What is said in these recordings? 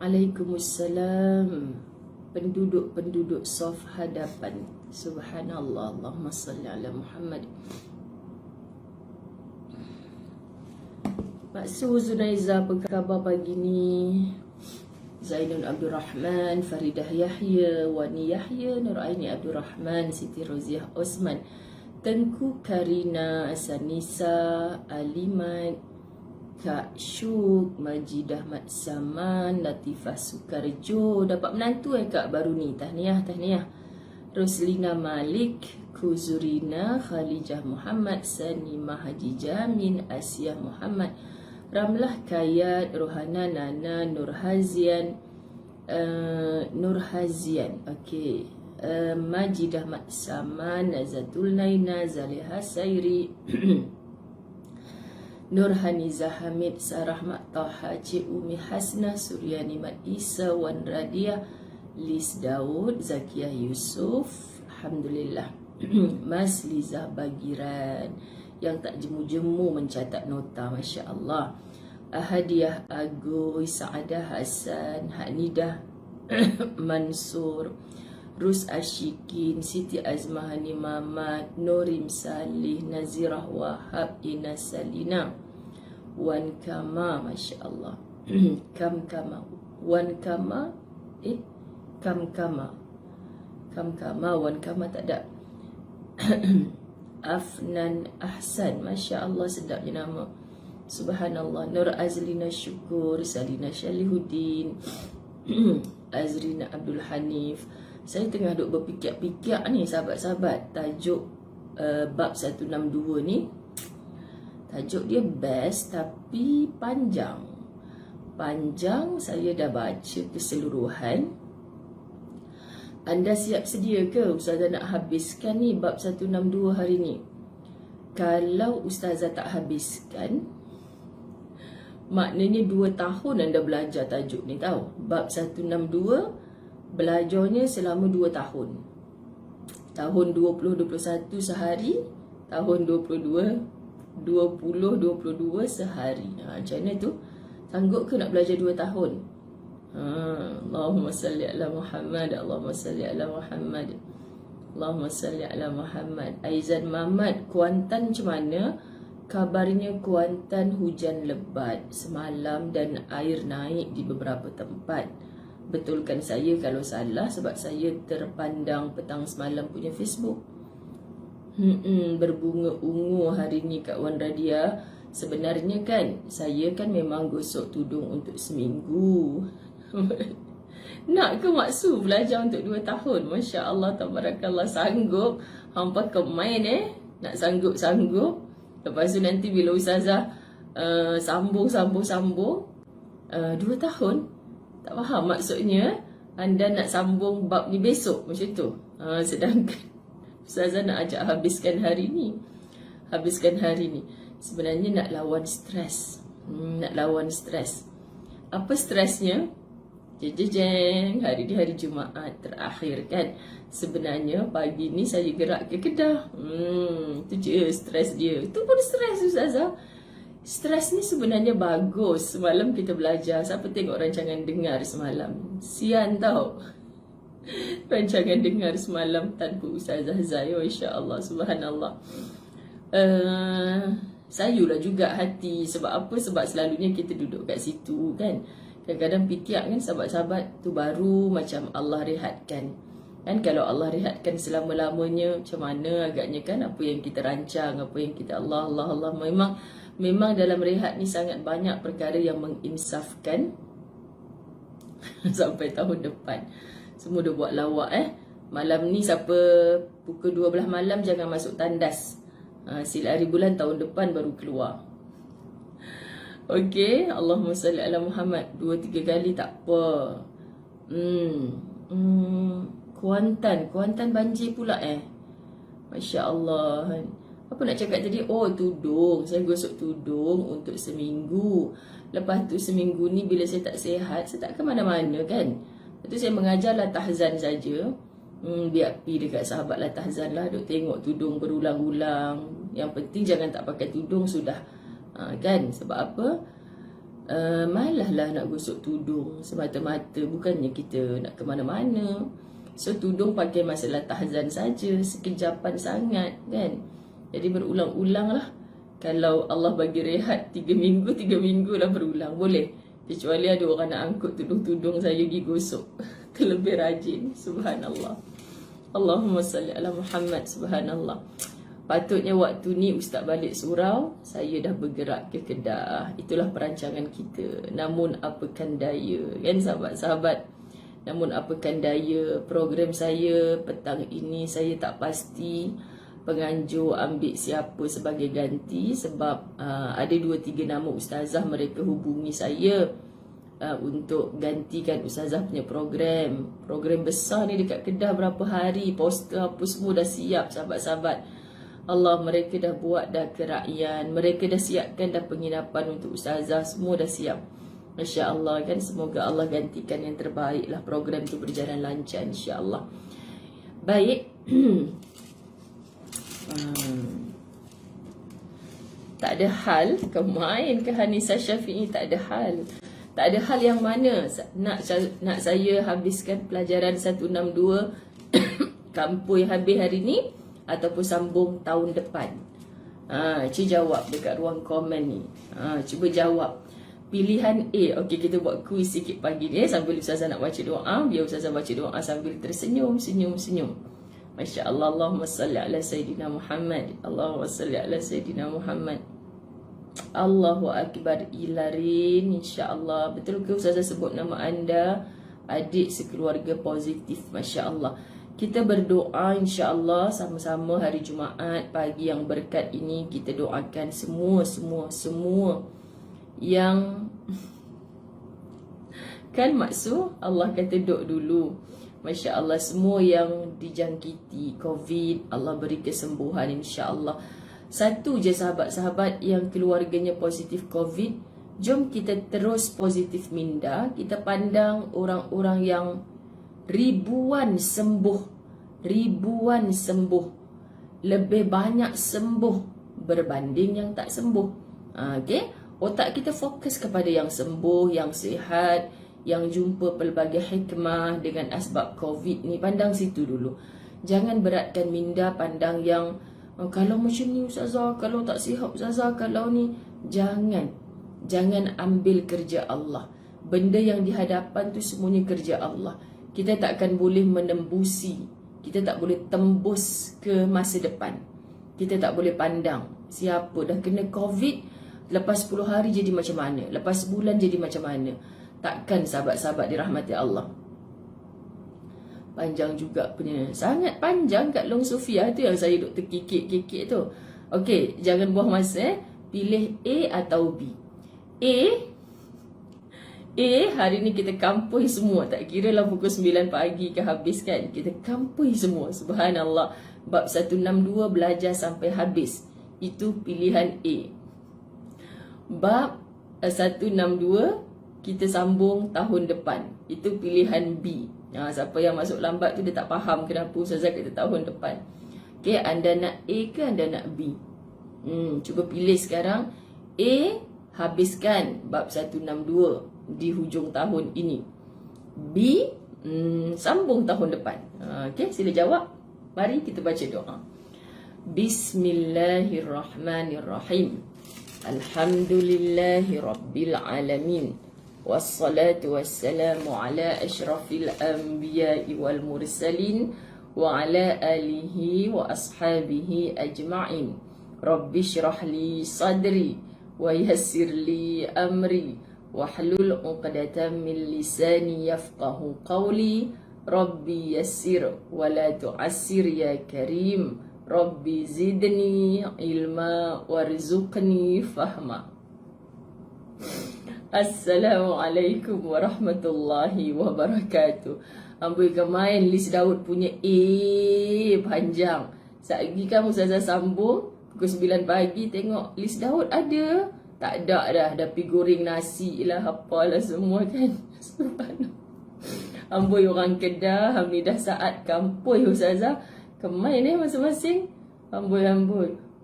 Waalaikumsalam. Penduduk-penduduk saf hadapan. Subhanallah. Allahumma salli ala Muhammad. Mak Su, Zunaiza, apa khabar pagi ni? Zainul Abdul Rahman, Faridah Yahya, Wani Yahya, Nuraini Abdul Rahman, Siti Roziah Osman, Tengku Karina, Asanisa, Alimat, Kak Syuk, Majidah Mat Saman, Latifah Sukarjo. Dapat menantu Kak baru ni. Tahniah. Roslina Malik, Kuzurina, Khalijah Muhammad, Sanimah Haji Jamin, Asyah Muhammad, Ramlah Kayat, Rohana Nana, Nurhazian, okey, Majidah Mat Saman, Nazatul Naina, Zaliha Sairi, Nurhaniza Hamid, Sarah Mak Taha, Cik Umi Hasnah, Suryani Mat Isa, Wan Radiah, Lis Daud, Zakiah Yusof, Alhamdulillah. Mas Liza Bagiran yang tak jemu-jemu mencatat nota, Masya Allah. Ahadiah Agoy, Saadah Hasan, Hanidah Mansur, Rus Ashikin, Siti Azmahani Mamat, Norim Salih, Nazirah Wahab, Ina Salina, Wan Kama, Masya Allah. Kamkama, Wan Kama, Kamkama, Wan Kama tak ada. Afnan Ahsan, Masya Allah, sedapnya nama. Subhanallah. Nur Azlina Syukur, Salina Syalihuddin, Azrina Abdul Hanif. Saya tengah duk berfikir-fikir ni sahabat-sahabat, tajuk bab 162 ni. Tajuk dia best tapi panjang. Saya dah baca keseluruhan. Anda siap sedia ke Ustazah nak habiskan ni bab 162 hari ni? Kalau Ustazah tak habiskan, maknanya 2 tahun anda belajar tajuk ni tahu. Bab 162 belajarnya selama 2 tahun. Tahun 2021 sehari, tahun 2022 sehari. Macam mana tu? Sanggup ke nak belajar 2 tahun? Allahumma salli ala Muhammad, Allahumma salli ala Muhammad, Allahumma salli ala Muhammad. Aizan Mamat, Kuantan macam mana? Kabarnya Kuantan hujan lebat semalam dan air naik di beberapa tempat. Betulkan saya kalau salah sebab saya terpandang petang semalam punya Facebook. Berbunga ungu hari ni Kak Wan Radia. Sebenarnya kan saya kan memang gosok tudung untuk seminggu. Nak ke Maksu belajar untuk 2 tahun? Masya Allah, tabarakallah, sanggup. Hampa kemain nak sanggup. Lepas tu nanti bila Ustazah sambung 2 tahun. Tak faham maksudnya anda nak sambung bab ni besok macam tu. Sedangkan Ustazah nak ajak habiskan hari ni. Sebenarnya nak lawan stres. Apa stresnya? Jeng, hari ni hari Jumaat terakhir kan. Sebenarnya pagi ni saya gerak ke Kedah. Tu je stres dia. Itu pun stres Ustazah. Stres ni sebenarnya bagus. Semalam kita belajar. Siapa tengok rancangan dengar semalam? Sian tau. Rancangan dengar semalam tanpa Ustazah Zai. Masya Allah, subhanallah. Sayulah juga hati. Sebab apa? Sebab selalunya kita duduk kat situ kan. Kadang-kadang fikir kan sahabat-sahabat tu baru macam Allah rehatkan. Kan kalau Allah rehatkan selama-lamanya macam mana agaknya kan apa yang kita rancang, apa yang kita Allah. Memang dalam rehat ni sangat banyak perkara yang menginsafkan sampai tahun depan. Semua dah buat lawak Malam ni siapa pukul 12 malam jangan masuk tandas. Sila hari bulan tahun depan baru keluar. Okey, Allahumma salli ala Muhammad. 2-3 kali tak apa. Kuantan banjir pula Masya Allah. Apa nak cakap tadi? Oh, tudung. Saya gosok tudung untuk seminggu. Lepas tu seminggu ni bila saya tak sihat, saya tak ke mana-mana kan. Lepas tu saya mengajar Latahzan saja. Biar pergi dekat sahabat Latahzan lah, duk tengok tudung berulang-ulang. Yang penting jangan tak pakai tudung sudah. Kan? Sebab apa? Malahlah nak gosok tudung semata-mata, bukannya kita nak ke mana-mana. So tudung pakai masalah tahzan saja, sekejapan sangat kan. Jadi berulang-ulang lah. Kalau Allah bagi rehat 3 minggu, 3 minggu lah berulang, boleh. Kecuali ada orang nak angkut tudung-tudung saya pergi gosok. Terlebih rajin, subhanallah. Allahumma salli ala Muhammad, subhanallah. Patutnya waktu ni Ustaz balik surau, saya dah bergerak ke Kedah. Itulah perancangan kita. Namun apakan daya, kan sahabat-sahabat? Namun apakan daya, program saya petang ini saya tak pasti penganjur ambil siapa sebagai ganti. Sebab ada 2-3 nama ustazah mereka hubungi saya untuk gantikan ustazah punya program. Program besar ni dekat Kedah berapa hari, poster apa semua dah siap sahabat-sahabat. Allah, mereka dah buat dah kerakyaan, mereka dah siapkan dah penginapan untuk ustazah, semua dah siap. Masya Allah kan, semoga Allah gantikan yang terbaik lah, program tu berjalan lancar insya Allah. Baik. Tak ada hal, kau main ke Hanisa Syafi'i? Tak ada hal. Tak ada hal yang mana nak saya habiskan pelajaran 162 kampus habis hari ni ataupun sambung tahun depan. Cik jawab dekat ruang komen ni. Cuba jawab. Pilihan A. Okey, kita buat kuis sikit pagi ni sambil ustazah nak baca doa. Biar ustazah baca doa sambil tersenyum, senyum. Masya Allah. Allahumma salli ala Sayyidina Muhammad. Allahumma salli ala Sayyidina Muhammad. Allahu Akbar. Ilarin, insya-Allah. Betul ke ustazah sebut nama anda? Adik sekeluarga positif, Masya Allah. Kita berdoa insya-Allah sama-sama hari Jumaat pagi yang berkat ini. Kita doakan semua yang kan maksud Allah kata duk dulu. Masya Allah, semua yang dijangkiti COVID, Allah beri kesembuhan insya-Allah. Satu je sahabat-sahabat yang keluarganya positif COVID, jom kita terus positif minda. Kita pandang orang-orang yang ribuan sembuh, lebih banyak sembuh berbanding yang tak sembuh. Okey, otak kita fokus kepada yang sembuh, yang sihat, yang jumpa pelbagai hikmah dengan asbab COVID ni. Pandang situ dulu. Jangan beratkan minda, pandang yang kalau macam ni ustazah, kalau tak sihat ustazah, kalau ni. Jangan ambil kerja Allah. Benda yang di hadapan tu semuanya kerja Allah. Kita tak akan boleh menembusi, kita tak boleh tembus ke masa depan. Kita tak boleh pandang siapa dah kena COVID, lepas 10 hari jadi macam mana, lepas bulan jadi macam mana. Takkan sahabat-sahabat dirahmati Allah. Panjang juga punya, sangat panjang kat Long Sofia tu yang saya duk terkikik-kikik tu. Okey, jangan buang masa. Pilih A atau B. A, hari ni kita kampus semua. Tak kira lah pukul 9 pagi ke habis kan. Kita kampus semua. Subhanallah. Bab 162 belajar sampai habis. Itu pilihan A. Bab 162 kita sambung tahun depan. Itu pilihan B. Siapa yang masuk lambat tu dia tak faham kenapa ustazah kata tahun depan. Okay, anda nak A ke anda nak B? Cuba pilih sekarang. A, habiskan bab 162 di hujung tahun ini. B, sambung tahun depan. Okey, sila jawab. Mari kita baca doa. Bismillahirrahmanirrahim. Alhamdulillahi rabbil alamin. Wassalatu wassalamu ala asyrafil anbiya'i wal mursalin wa ala alihi wa ashabihi ajma'in. Rabbi syrah li sadri wa yassir li amri wahlul 'uqdatam min lisani yafqahu qawli. Rabbi yassir wa la tu'assir ya karim. Rabbi zidni ilma warzuqni fahma. Assalamualaikum warahmatullahi wabarakatuh. Amboi kemain list Daud punya panjang. Satgi kan ustazah sambung pukul 9 pagi tengok list Daud ada. Tak ada dah, dah pergi goreng nasi lah, apalah semua kan. Subhanallah. Amboi orang Kedah, Hamidah Saat kampus ustazah. Kemain masing-masing. Amboi.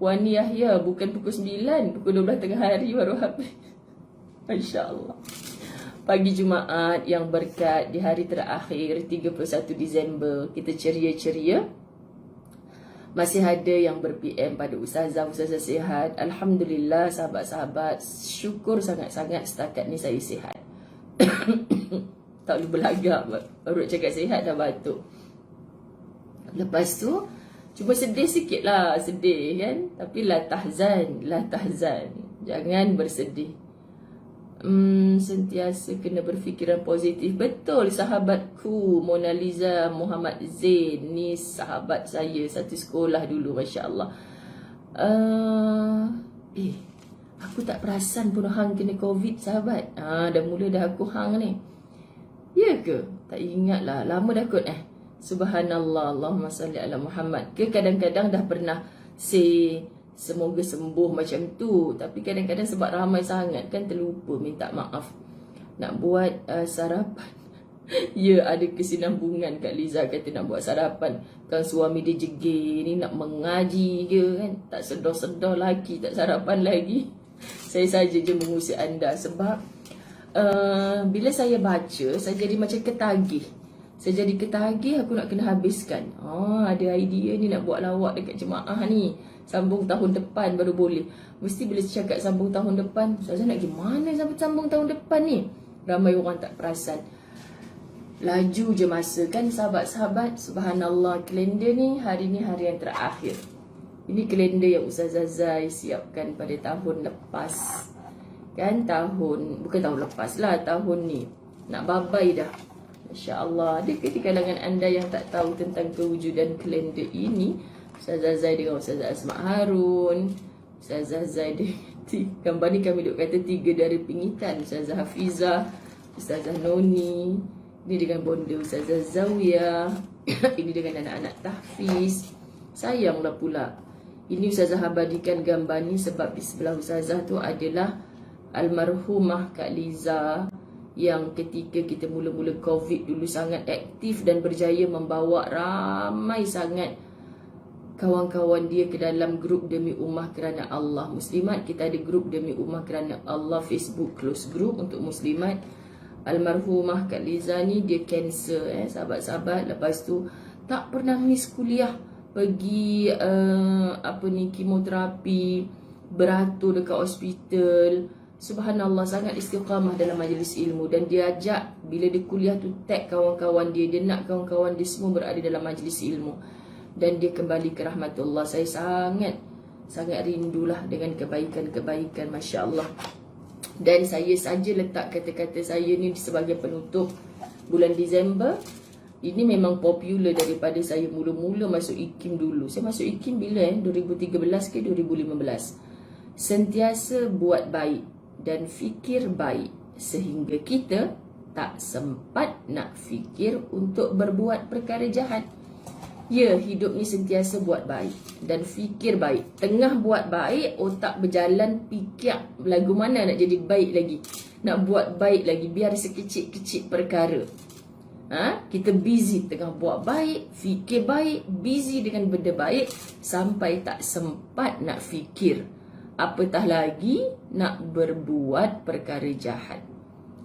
Wani Yahya bukan pukul 9, pukul 12 tengah hari baru habis. Masya Allah. Pagi Jumaat yang berkat di hari terakhir 31 Disember, kita ceria-ceria. Masih ada yang ber-PM pada Ustazah sihat. Alhamdulillah sahabat-sahabat, syukur sangat-sangat setakat ni saya sihat. Tak boleh berlagak, baru cakap sihat dah batuk. Lepas tu cuma sedih sikit lah, sedih kan. Tapi la tahzan, jangan bersedih. Sentiasa kena berfikiran positif. Betul sahabatku Mona Lisa Muhammad Zain, ni sahabat saya satu sekolah dulu, Masya Allah. Aku tak perasan pun hang kena COVID sahabat. Dah mula dah aku hang ni. Ya ke? Tak ingat lah, lama dah kot Subhanallah, Allahumma salli ala Muhammad. Ke kadang-kadang dah pernah say semoga sembuh macam tu, tapi kadang-kadang sebab ramai sangat kan terlupa minta maaf nak buat sarapan. Ya, ada kesinambungan Kak Liza kata nak buat sarapan. Kan suami dia jegir ni nak mengaji je kan, tak sedar-sedar lagi tak sarapan lagi. Saya saja je mengusik anda sebab bila saya baca, saya jadi macam ketagih. Saya jadi ketagih, aku nak kena habiskan. Ada idea ni nak buat lawak dekat jemaah ni. Sambung tahun depan baru boleh. Mesti bila cakap sambung tahun depan, Ustazah nak pergi mana sambung tahun depan ni? Ramai orang tak perasan. Laju je masa kan sahabat-sahabat. Subhanallah, kalender ni hari yang terakhir. Ini kalender yang Ustazah Zai siapkan pada tahun lepas. Kan bukan tahun lepas lah, tahun ni. Nak babai dah. Masya Allah. Ada ke di kalangan anda yang tak tahu tentang kewujudan kalender ini? Ustazah Zai dengan Ustazah Asma Harun, Ustazah Zai dengan gambar ni kami duk kata 3 dari pingitan. Ustazah Hafizah, Ustazah Noni, ini dengan bonda Ustazah Zawiyah, ini dengan anak-anak tahfiz. Sayanglah pula, ini Ustazah abadikan gambar ni sebab di sebelah Ustazah tu adalah almarhumah Kak Liza, yang ketika kita mula-mula COVID dulu sangat aktif dan berjaya membawa ramai sangat kawan-kawan dia ke dalam grup Demi Ummah Kerana Allah Muslimat. Kita ada grup Demi Ummah Kerana Allah Facebook close group untuk Muslimat. Almarhumah Kak Liza ni dia kanser sahabat-sahabat. Lepas tu tak pernah miss kuliah, pergi kemoterapi, beratur dekat hospital. Subhanallah, sangat istiqamah dalam majlis ilmu. Dan dia ajak, bila dia kuliah tu tag kawan-kawan dia nak kawan-kawan dia semua berada dalam majlis ilmu. Dan dia kembali ke rahmatullah. Saya sangat rindulah dengan kebaikan-kebaikan, Masya Allah. Dan saya saja letak kata-kata saya ni sebagai penutup bulan Disember. Ini memang popular daripada saya mula-mula masuk IKIM dulu. Saya masuk IKIM bila 2013 ke 2015. Sentiasa buat baik dan fikir baik sehingga kita tak sempat nak fikir untuk berbuat perkara jahat. Ya, hidup ni sentiasa buat baik dan fikir baik. Tengah buat baik, otak berjalan fikir lagu mana nak jadi baik lagi, nak buat baik lagi, biar sekecil-kecil perkara. Kita busy tengah buat baik, fikir baik, busy dengan benda baik sampai tak sempat nak fikir, apatah lagi nak berbuat perkara jahat.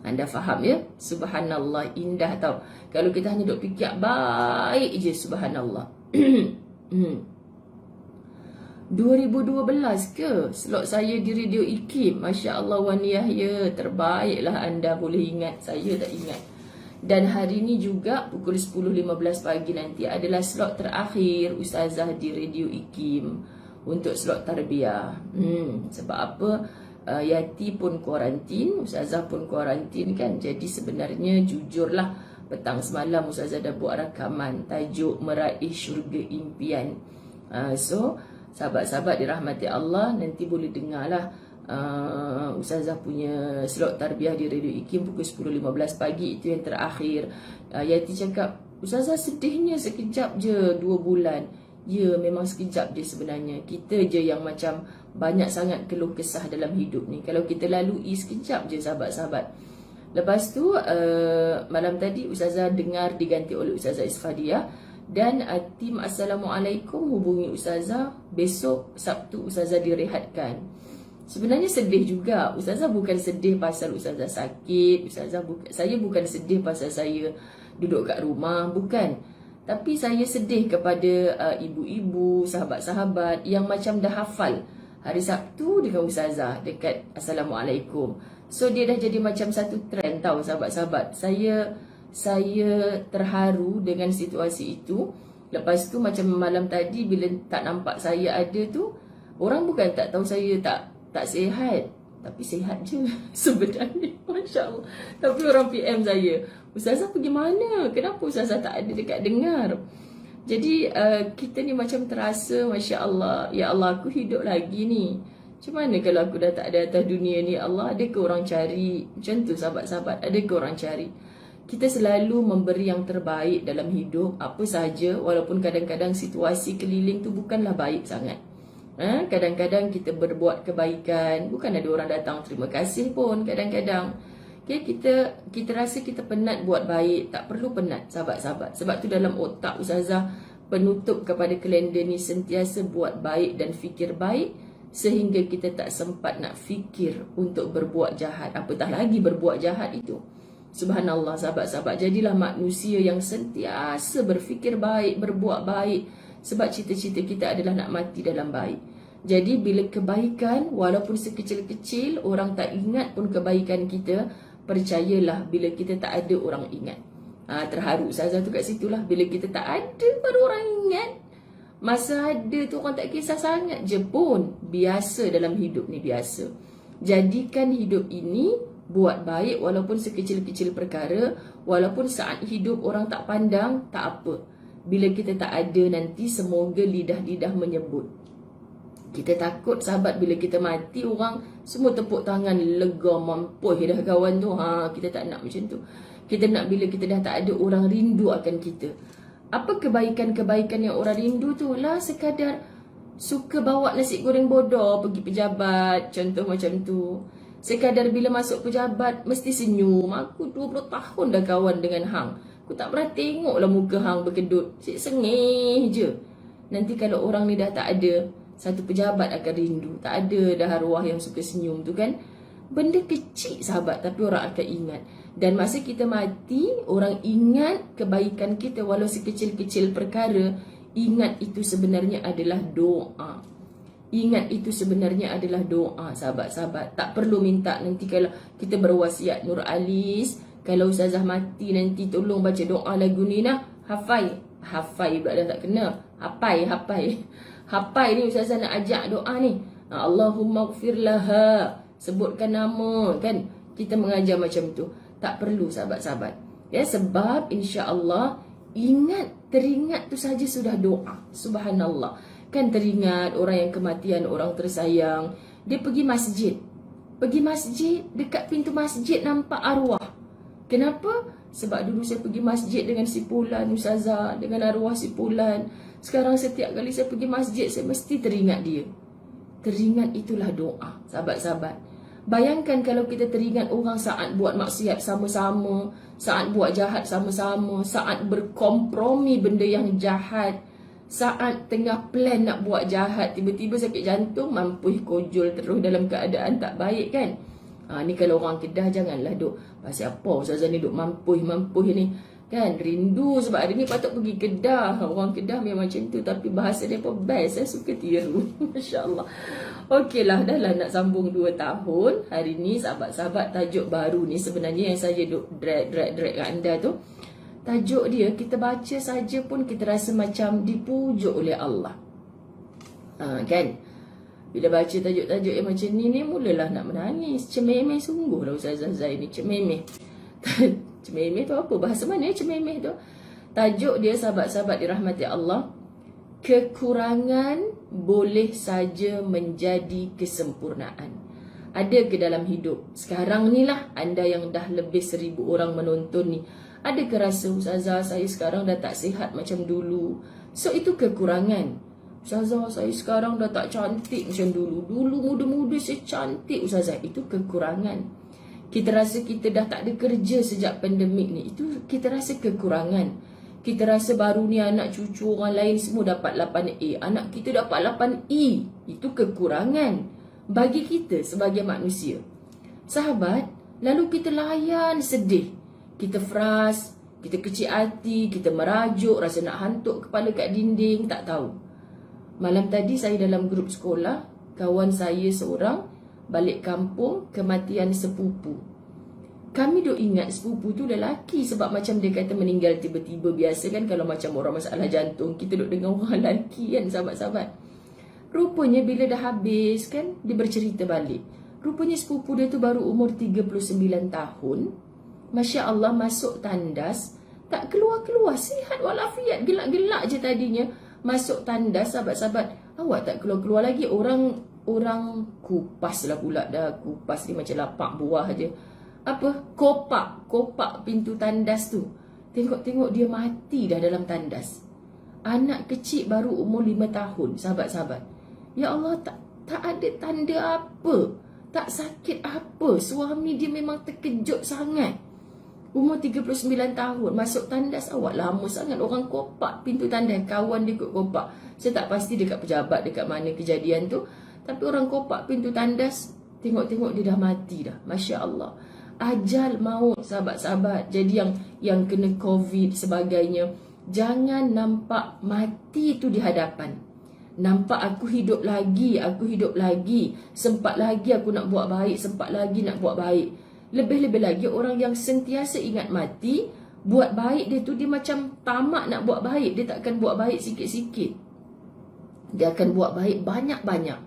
Anda faham ya? Subhanallah, indah tau. Kalau kita hanya duk fikir baik je, subhanallah. 2012 ke slot saya di Radio IKIM. Masya Allah, Wan Yahya, terbaiklah anda boleh ingat. Saya tak ingat. Dan hari ni juga pukul 10.15 pagi nanti adalah slot terakhir Ustazah di Radio IKIM untuk slot tarbiyah. Sebab apa? Yati pun kuarantin, Ustazah pun kuarantin kan. Jadi sebenarnya jujurlah, petang semalam Ustazah dah buat rakaman tajuk Meraih Syurga Impian. So sahabat-sahabat dirahmati Allah, nanti boleh dengarlah Ustazah punya slot tarbiyah di Radio IKIM pukul 10.15 pagi. Itu yang terakhir. Yati cakap, Ustazah sedihnya sekejap je 2 bulan. Ya, memang sekejap je sebenarnya. Kita je yang macam banyak sangat keluh kesah dalam hidup ni. Kalau kita lalui sekejap je sahabat-sahabat. Lepas tu malam tadi Ustazah dengar diganti oleh Ustazah Isfadiah. Dan tim Assalamualaikum hubungi Ustazah. Besok Sabtu Ustazah direhatkan. Sebenarnya sedih juga. Ustazah bukan sedih pasal ustazah sakit. Saya bukan sedih pasal saya duduk kat rumah, bukan. Tapi saya sedih kepada ibu-ibu, sahabat-sahabat yang macam dah hafal hari Sabtu dengan ustazah dekat Assalamualaikum. So dia dah jadi macam satu trend tau sahabat-sahabat. Saya terharu dengan situasi itu. Lepas tu macam malam tadi bila tak nampak saya ada tu, orang bukan tak tahu saya tak sihat, tapi sihat je sebenarnya, Masya Allah. Tapi orang PM saya, ustazah pergi mana? Kenapa ustazah tak ada dekat dengar? Jadi kita ni macam terasa, Masya Allah, ya Allah aku hidup lagi ni. Macam mana kalau aku dah tak ada atas dunia ni, Allah, ada ke orang cari? Macam tu sahabat-sahabat, ada ke orang cari? Kita selalu memberi yang terbaik dalam hidup, apa sahaja, walaupun kadang-kadang situasi keliling tu bukanlah baik sangat. Kadang-kadang kita berbuat kebaikan, bukan ada orang datang terima kasih pun kadang-kadang. Okay, kita rasa kita penat buat baik, tak perlu penat sahabat-sahabat. Sebab tu dalam otak ustazah penutup kepada kalender ni sentiasa buat baik dan fikir baik, sehingga kita tak sempat nak fikir untuk berbuat jahat, apatah lagi berbuat jahat itu. Subhanallah sahabat-sahabat, jadilah manusia yang sentiasa berfikir baik, berbuat baik. Sebab cita-cita kita adalah nak mati dalam baik. Jadi bila kebaikan, walaupun sekecil-kecil, orang tak ingat pun kebaikan kita, percayalah bila kita tak ada, orang ingat. Terharu ustazah tu kat situlah. Bila kita tak ada, baru orang ingat. Masa ada tu orang tak kisah sangat je pun. Biasa dalam hidup ni, biasa. Jadikan hidup ini buat baik walaupun sekecil-kecil perkara. Walaupun saat hidup orang tak pandang, tak apa. Bila kita tak ada nanti, semoga lidah-lidah menyebut. Kita takut sahabat bila kita mati, orang semua tepuk tangan, lega, mampuh dah kawan tu. Kita tak nak macam tu. Kita nak bila kita dah tak ada, orang rindu akan kita. Apa kebaikan-kebaikan yang orang rindu tu? Lah sekadar suka bawa nasi goreng bodoh pergi pejabat, contoh macam tu. Sekadar bila masuk pejabat mesti senyum. Aku 20 tahun dah kawan dengan hang, aku tak pernah tengok lah muka hang berkedut. Cik sengih je. Nanti kalau orang ni dah tak ada, satu pejabat akan rindu. Tak ada dah arwah yang suka senyum tu kan. Benda kecil sahabat, tapi orang akan ingat. Dan masa kita mati, orang ingat kebaikan kita walau sekecil-kecil perkara. Ingat itu sebenarnya adalah doa. Ingat itu sebenarnya adalah doa sahabat-sahabat. Tak perlu minta nanti kalau kita berwasiat Nur Alis, kalau ustazah mati nanti tolong baca doa lagu ni nah. Hafai pula dah tak kena. Hapai ni ustazah nak ajak doa ni. Allahumma gfir laha. Sebutkan nama kan. Kita mengajar macam tu. Tak perlu sahabat-sahabat. Ya, sebab insya-Allah teringat tu saja sudah doa. Subhanallah. Kan teringat orang yang kematian, orang tersayang. Dia pergi masjid. Dekat pintu masjid nampak arwah. Kenapa? Sebab dulu saya pergi masjid dengan si Pulan ustazah, dengan arwah si Pulan. Sekarang setiap kali saya pergi masjid, saya mesti teringat dia. Teringat itulah doa, sahabat-sahabat. Bayangkan kalau kita teringat orang saat buat maksiat sama-sama, saat buat jahat sama-sama, saat berkompromi benda yang jahat, saat tengah plan nak buat jahat, tiba-tiba sakit jantung, mampu kojol terus dalam keadaan tak baik kan. Ni kalau orang Kedah janganlah duk pasal apa ustazah ni duk mampuh ni kan. Rindu sebab hari ni patut pergi Kedah. Orang Kedah memang macam tu, tapi bahasa dia pun best. Saya suka tiru. Masya Allah. Okey lah, dah lah nak sambung 2 tahun. Hari ni sahabat-sahabat, tajuk baru ni sebenarnya yang saya duk drag kat anda tu. Tajuk dia, kita baca saja pun kita rasa macam dipujuk oleh Allah. Kan? Bila baca tajuk-tajuk yang macam ni mulalah nak menangis. Cememeh sungguh lah Ustazah Zai ni. Cememeh. Cememeh tu apa? Bahasa mana cememeh tu? Tajuk dia sahabat-sahabat dirahmati Allah. Kekurangan boleh saja menjadi kesempurnaan. Ada ke dalam hidup? Sekarang ni lah anda yang dah lebih 1000 orang menonton ni. Ada ke rasa Ustazah saya sekarang dah tak sihat macam dulu? So itu kekurangan. Ustazah saya sekarang dah tak cantik macam dulu. Dulu muda-muda saya cantik Ustazah. Itu kekurangan. Kita rasa kita dah tak ada kerja sejak pandemik ni. Itu kita rasa kekurangan. Kita rasa baru ni anak cucu orang lain semua dapat 8A. Anak kita dapat 8E. Itu kekurangan. bagi kita sebagai manusia. Sahabat, lalu kita layan sedih, kita frust, kita kecil hati, kita merajuk, rasa nak hantuk kepala kat dinding, tak tahu. Malam tadi saya dalam grup sekolah, kawan saya seorang balik kampung kematian sepupu. Kami duk ingat sepupu tu lelaki sebab macam dia kata meninggal tiba-tiba. Biasa kan kalau macam orang masalah jantung, kita duk dengar orang lelaki kan sahabat-sahabat. Rupanya bila dah habis kan, dia bercerita balik. Rupanya sepupu dia tu baru umur 39 tahun. Masya Allah, masuk tandas, tak keluar-keluar, sihat walafiat, gelak-gelak je tadinya. Masuk tandas, sahabat-sahabat, awak tak keluar-keluar lagi. Orang kupas lah pula dah. Kupas ni macam lapak buah je. Kopak pintu tandas tu. Tengok-tengok dia mati dah dalam tandas. Anak kecil baru umur 5 tahun, sahabat-sahabat. Ya Allah, tak ada tanda apa, tak sakit apa. Suami dia memang terkejut sangat. Umur 39 tahun, masuk tandas. Awak lama sangat. Orang kopak pintu tandas, kawan dia kot kopak. Saya tak pasti dekat pejabat, dekat mana kejadian tu. Tapi orang kopak pintu tandas, tengok-tengok dia dah mati dah. Masya Allah. Ajal maut, sahabat-sahabat. Jadi yang kena COVID sebagainya, jangan nampak mati tu di hadapan. Nampak aku hidup lagi, sempat lagi aku nak buat baik, sempat lagi nak buat baik. Lebih-lebih lagi orang yang sentiasa ingat mati, buat baik dia tu dia macam tamak nak buat baik. Dia tak akan buat baik sikit-sikit, dia akan buat baik banyak-banyak.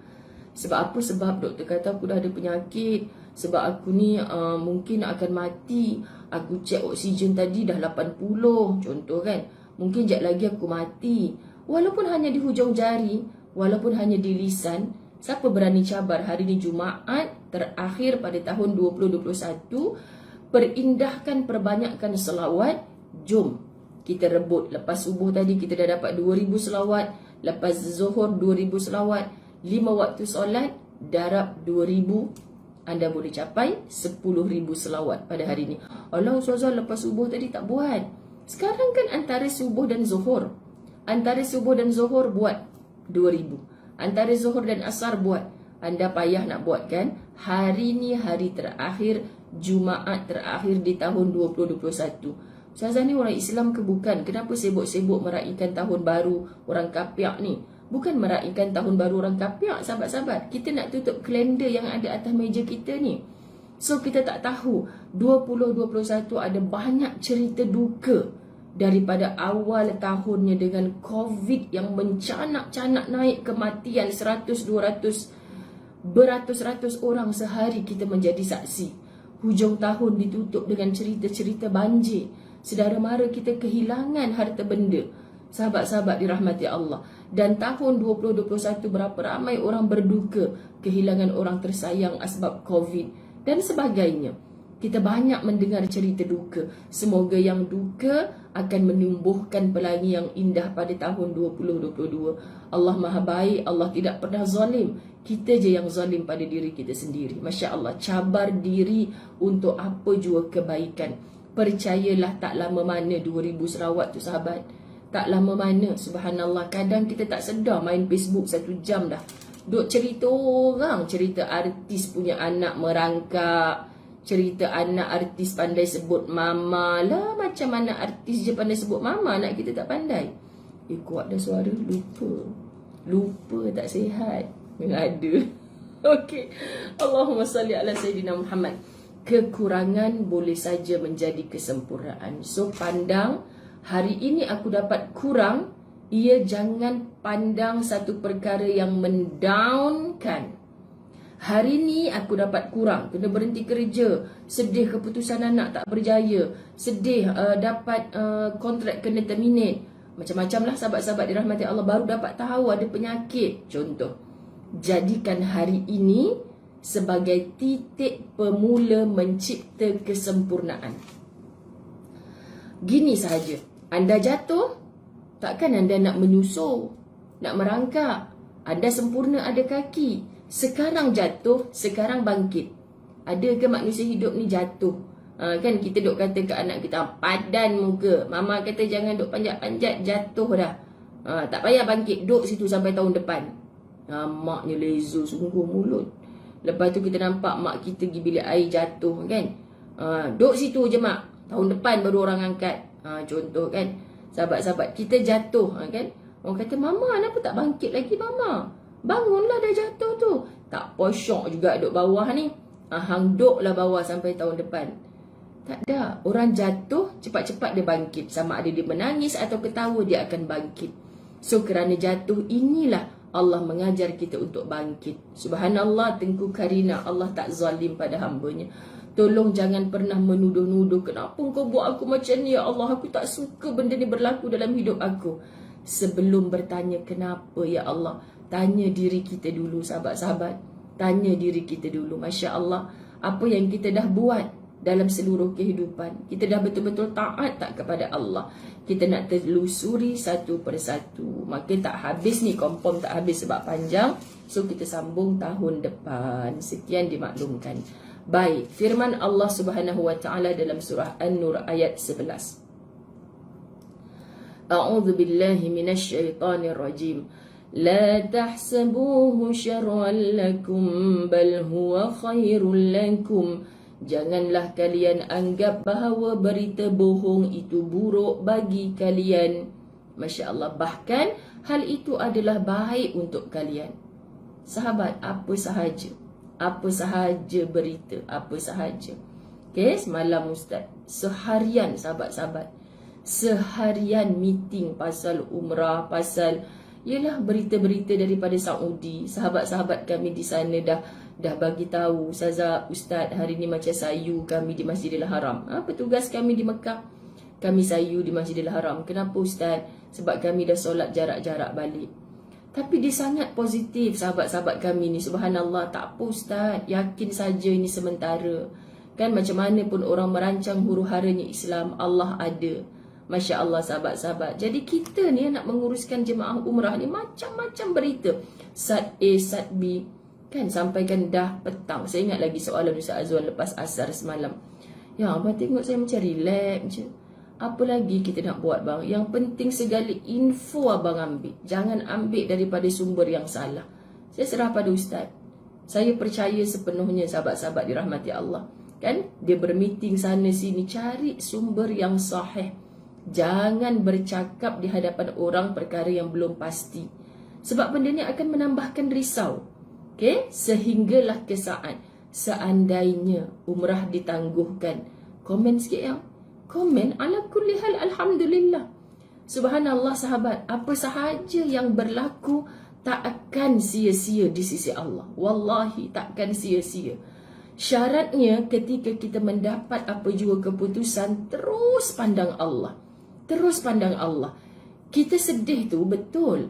Sebab apa? Sebab doktor kata aku dah ada penyakit, sebab aku ni mungkin akan mati. Aku cek oksigen tadi dah 80 contoh kan. Mungkin jap lagi aku mati. Walaupun hanya di hujung jari, walaupun hanya di lisan, siapa berani cabar hari ni Jumaat terakhir pada tahun 2021, perindahkan, perbanyakkan selawat. Jom kita rebut. Lepas subuh tadi kita dah dapat 2000 selawat, lepas zuhur 2000 selawat, 5 waktu solat darab 2000, anda boleh capai 10,000 selawat pada hari ni. Allah, Ustazah lepas subuh tadi tak buat. Sekarang kan antara subuh dan zuhur. Antara subuh dan zuhur buat 2000. Antara zuhur dan asar buat. Anda payah nak buat kan? Hari ni hari terakhir, Jumaat terakhir di tahun 2021. Ustazah ni orang Islam ke bukan? Kenapa sibuk-sibuk meraihkan tahun baru orang Kapiak ni? Bukan meraihkan tahun baru orang Kapiak, sahabat-sahabat. Kita nak tutup kalender yang ada atas meja kita ni. So kita tak tahu 2021 ada banyak cerita duka. Daripada awal tahunnya dengan COVID yang mencanak-canak naik kematian 100-200, beratus-ratus orang sehari kita menjadi saksi. Hujung tahun ditutup dengan cerita-cerita banjir. Sedara mara kita kehilangan harta benda. Sahabat-sahabat dirahmati Allah. Dan tahun 2021 berapa ramai orang berduka, kehilangan orang tersayang asbab COVID dan sebagainya. Kita banyak mendengar cerita duka. Semoga yang duka akan menumbuhkan pelangi yang indah pada tahun 2022. Allah Maha Baik, Allah tidak pernah zalim. Kita je yang zalim pada diri kita sendiri. Masya Allah, cabar diri untuk apa jua kebaikan. Percayalah tak lama mana 2000 selawat tu sahabat. Tak lama mana, subhanallah. Kadang kita tak sedar main Facebook 1 jam dah. Duk cerita orang, cerita artis punya anak merangkak, cerita anak artis pandai sebut mama lah. Macam mana artis je pandai sebut mama, anak kita tak pandai. Kuat dah suara, lupa tak sihat. Ada. Okey. Allahumma salli ala Sayyidina Muhammad. Kekurangan boleh saja menjadi kesempurnaan. So pandang, hari ini aku dapat kurang, ia jangan pandang satu perkara yang mendownkan. Hari ni aku dapat kurang, kena berhenti kerja, sedih keputusan anak tak berjaya, sedih dapat kontrak kena terminate, macam-macam lah sahabat-sahabat dirahmati Allah. Baru dapat tahu ada penyakit, contoh. Jadikan hari ini sebagai titik pemula mencipta kesempurnaan. Gini sahaja, anda jatuh, takkan anda nak menyusuh, nak merangkak. Anda sempurna ada kaki. Sekarang jatuh, sekarang bangkit. Ada ke manusia hidup ni jatuh? Kan kita duk kata ke anak kita, padan muka. Mama kata jangan duk panjat-panjat, jatuh dah. Tak payah bangkit, duk situ sampai tahun depan. Maknya lezo sungguh mulut. Lepas tu kita nampak mak kita pergi bilik air jatuh kan. Duduk situ je mak, tahun depan baru orang angkat. Contoh kan, sahabat-sahabat kita jatuh kan. Orang kata, mama kenapa tak bangkit lagi mama? Bangunlah, dah jatuh tu. Tak posyok juga duduk bawah ni. Hang duduklah bawah sampai tahun depan. Tak ada. Orang jatuh, cepat-cepat dia bangkit. Sama ada dia menangis atau ketawa, dia akan bangkit. So kerana jatuh, inilah Allah mengajar kita untuk bangkit. Subhanallah, Tengku Karina, Allah tak zalim pada hambanya. Tolong jangan pernah menuduh-nuduh, kenapa kau buat aku macam ni ya Allah, aku tak suka benda ni berlaku dalam hidup aku. Sebelum bertanya kenapa ya Allah, tanya diri kita dulu sahabat-sahabat. Tanya diri kita dulu, Masya Allah, apa yang kita dah buat dalam seluruh kehidupan. Kita dah betul-betul taat tak kepada Allah. Kita nak telusuri satu persatu. Maka tak habis ni, kompom tak habis sebab panjang. So kita sambung tahun depan. Sekian dimaklumkan. Baik, firman Allah Subhanahu wa taala dalam surah An-Nur ayat 11. A'udzu billahi minasy syaithanir rajim. La tahsabuhu syarran lakum bal huwa khairul lakum. Janganlah kalian anggap bahawa berita bohong itu buruk bagi kalian. Masya Allah, bahkan hal itu adalah baik untuk kalian. Sahabat, apa sahaja berita, apa sahaja. Okay, semalam Ustaz seharian sahabat-sahabat, seharian meeting pasal umrah, pasal ialah berita-berita daripada Saudi. Sahabat-sahabat kami di sana dah bagi tahu, Ustazah, Ustaz, hari ni macam sayu kami di Masjidil Haram. Petugas kami di Mekah, kami sayu di Masjidil Haram. Kenapa Ustaz? Sebab kami dah solat jarak-jarak balik. Tapi dia sangat positif sahabat-sahabat kami ni. Subhanallah, tak apa Ustaz, yakin saja ini sementara. Kan macam mana pun orang merancang huru-haranya Islam, Allah ada. Masya Allah sahabat-sahabat. Jadi kita ni nak menguruskan jemaah umrah ni macam-macam berita. Sat A, Sat B. Kan sampaikan dah petang. Saya ingat lagi soalan Ustaz Azwan lepas asar semalam. Ya, abang tengok saya macam relax je. Apa lagi kita nak buat bang? Yang penting segala info abang ambil. Jangan ambil daripada sumber yang salah. Saya serah pada Ustaz. Saya percaya sepenuhnya sahabat-sahabat dirahmati Allah. Kan? Dia bermeeting sana sini. Cari sumber yang sahih. Jangan bercakap di hadapan orang perkara yang belum pasti. Sebab benda ni akan menambahkan risau. Okay? Sehinggalah ke saat seandainya umrah ditangguhkan. Komen sikit ya. Komen ala kulli hal alhamdulillah. Subhanallah sahabat, apa sahaja yang berlaku tak akan sia-sia di sisi Allah. Wallahi tak akan sia-sia. Syaratnya ketika kita mendapat apa jua keputusan, terus pandang Allah. Terus pandang Allah. Kita sedih tu betul.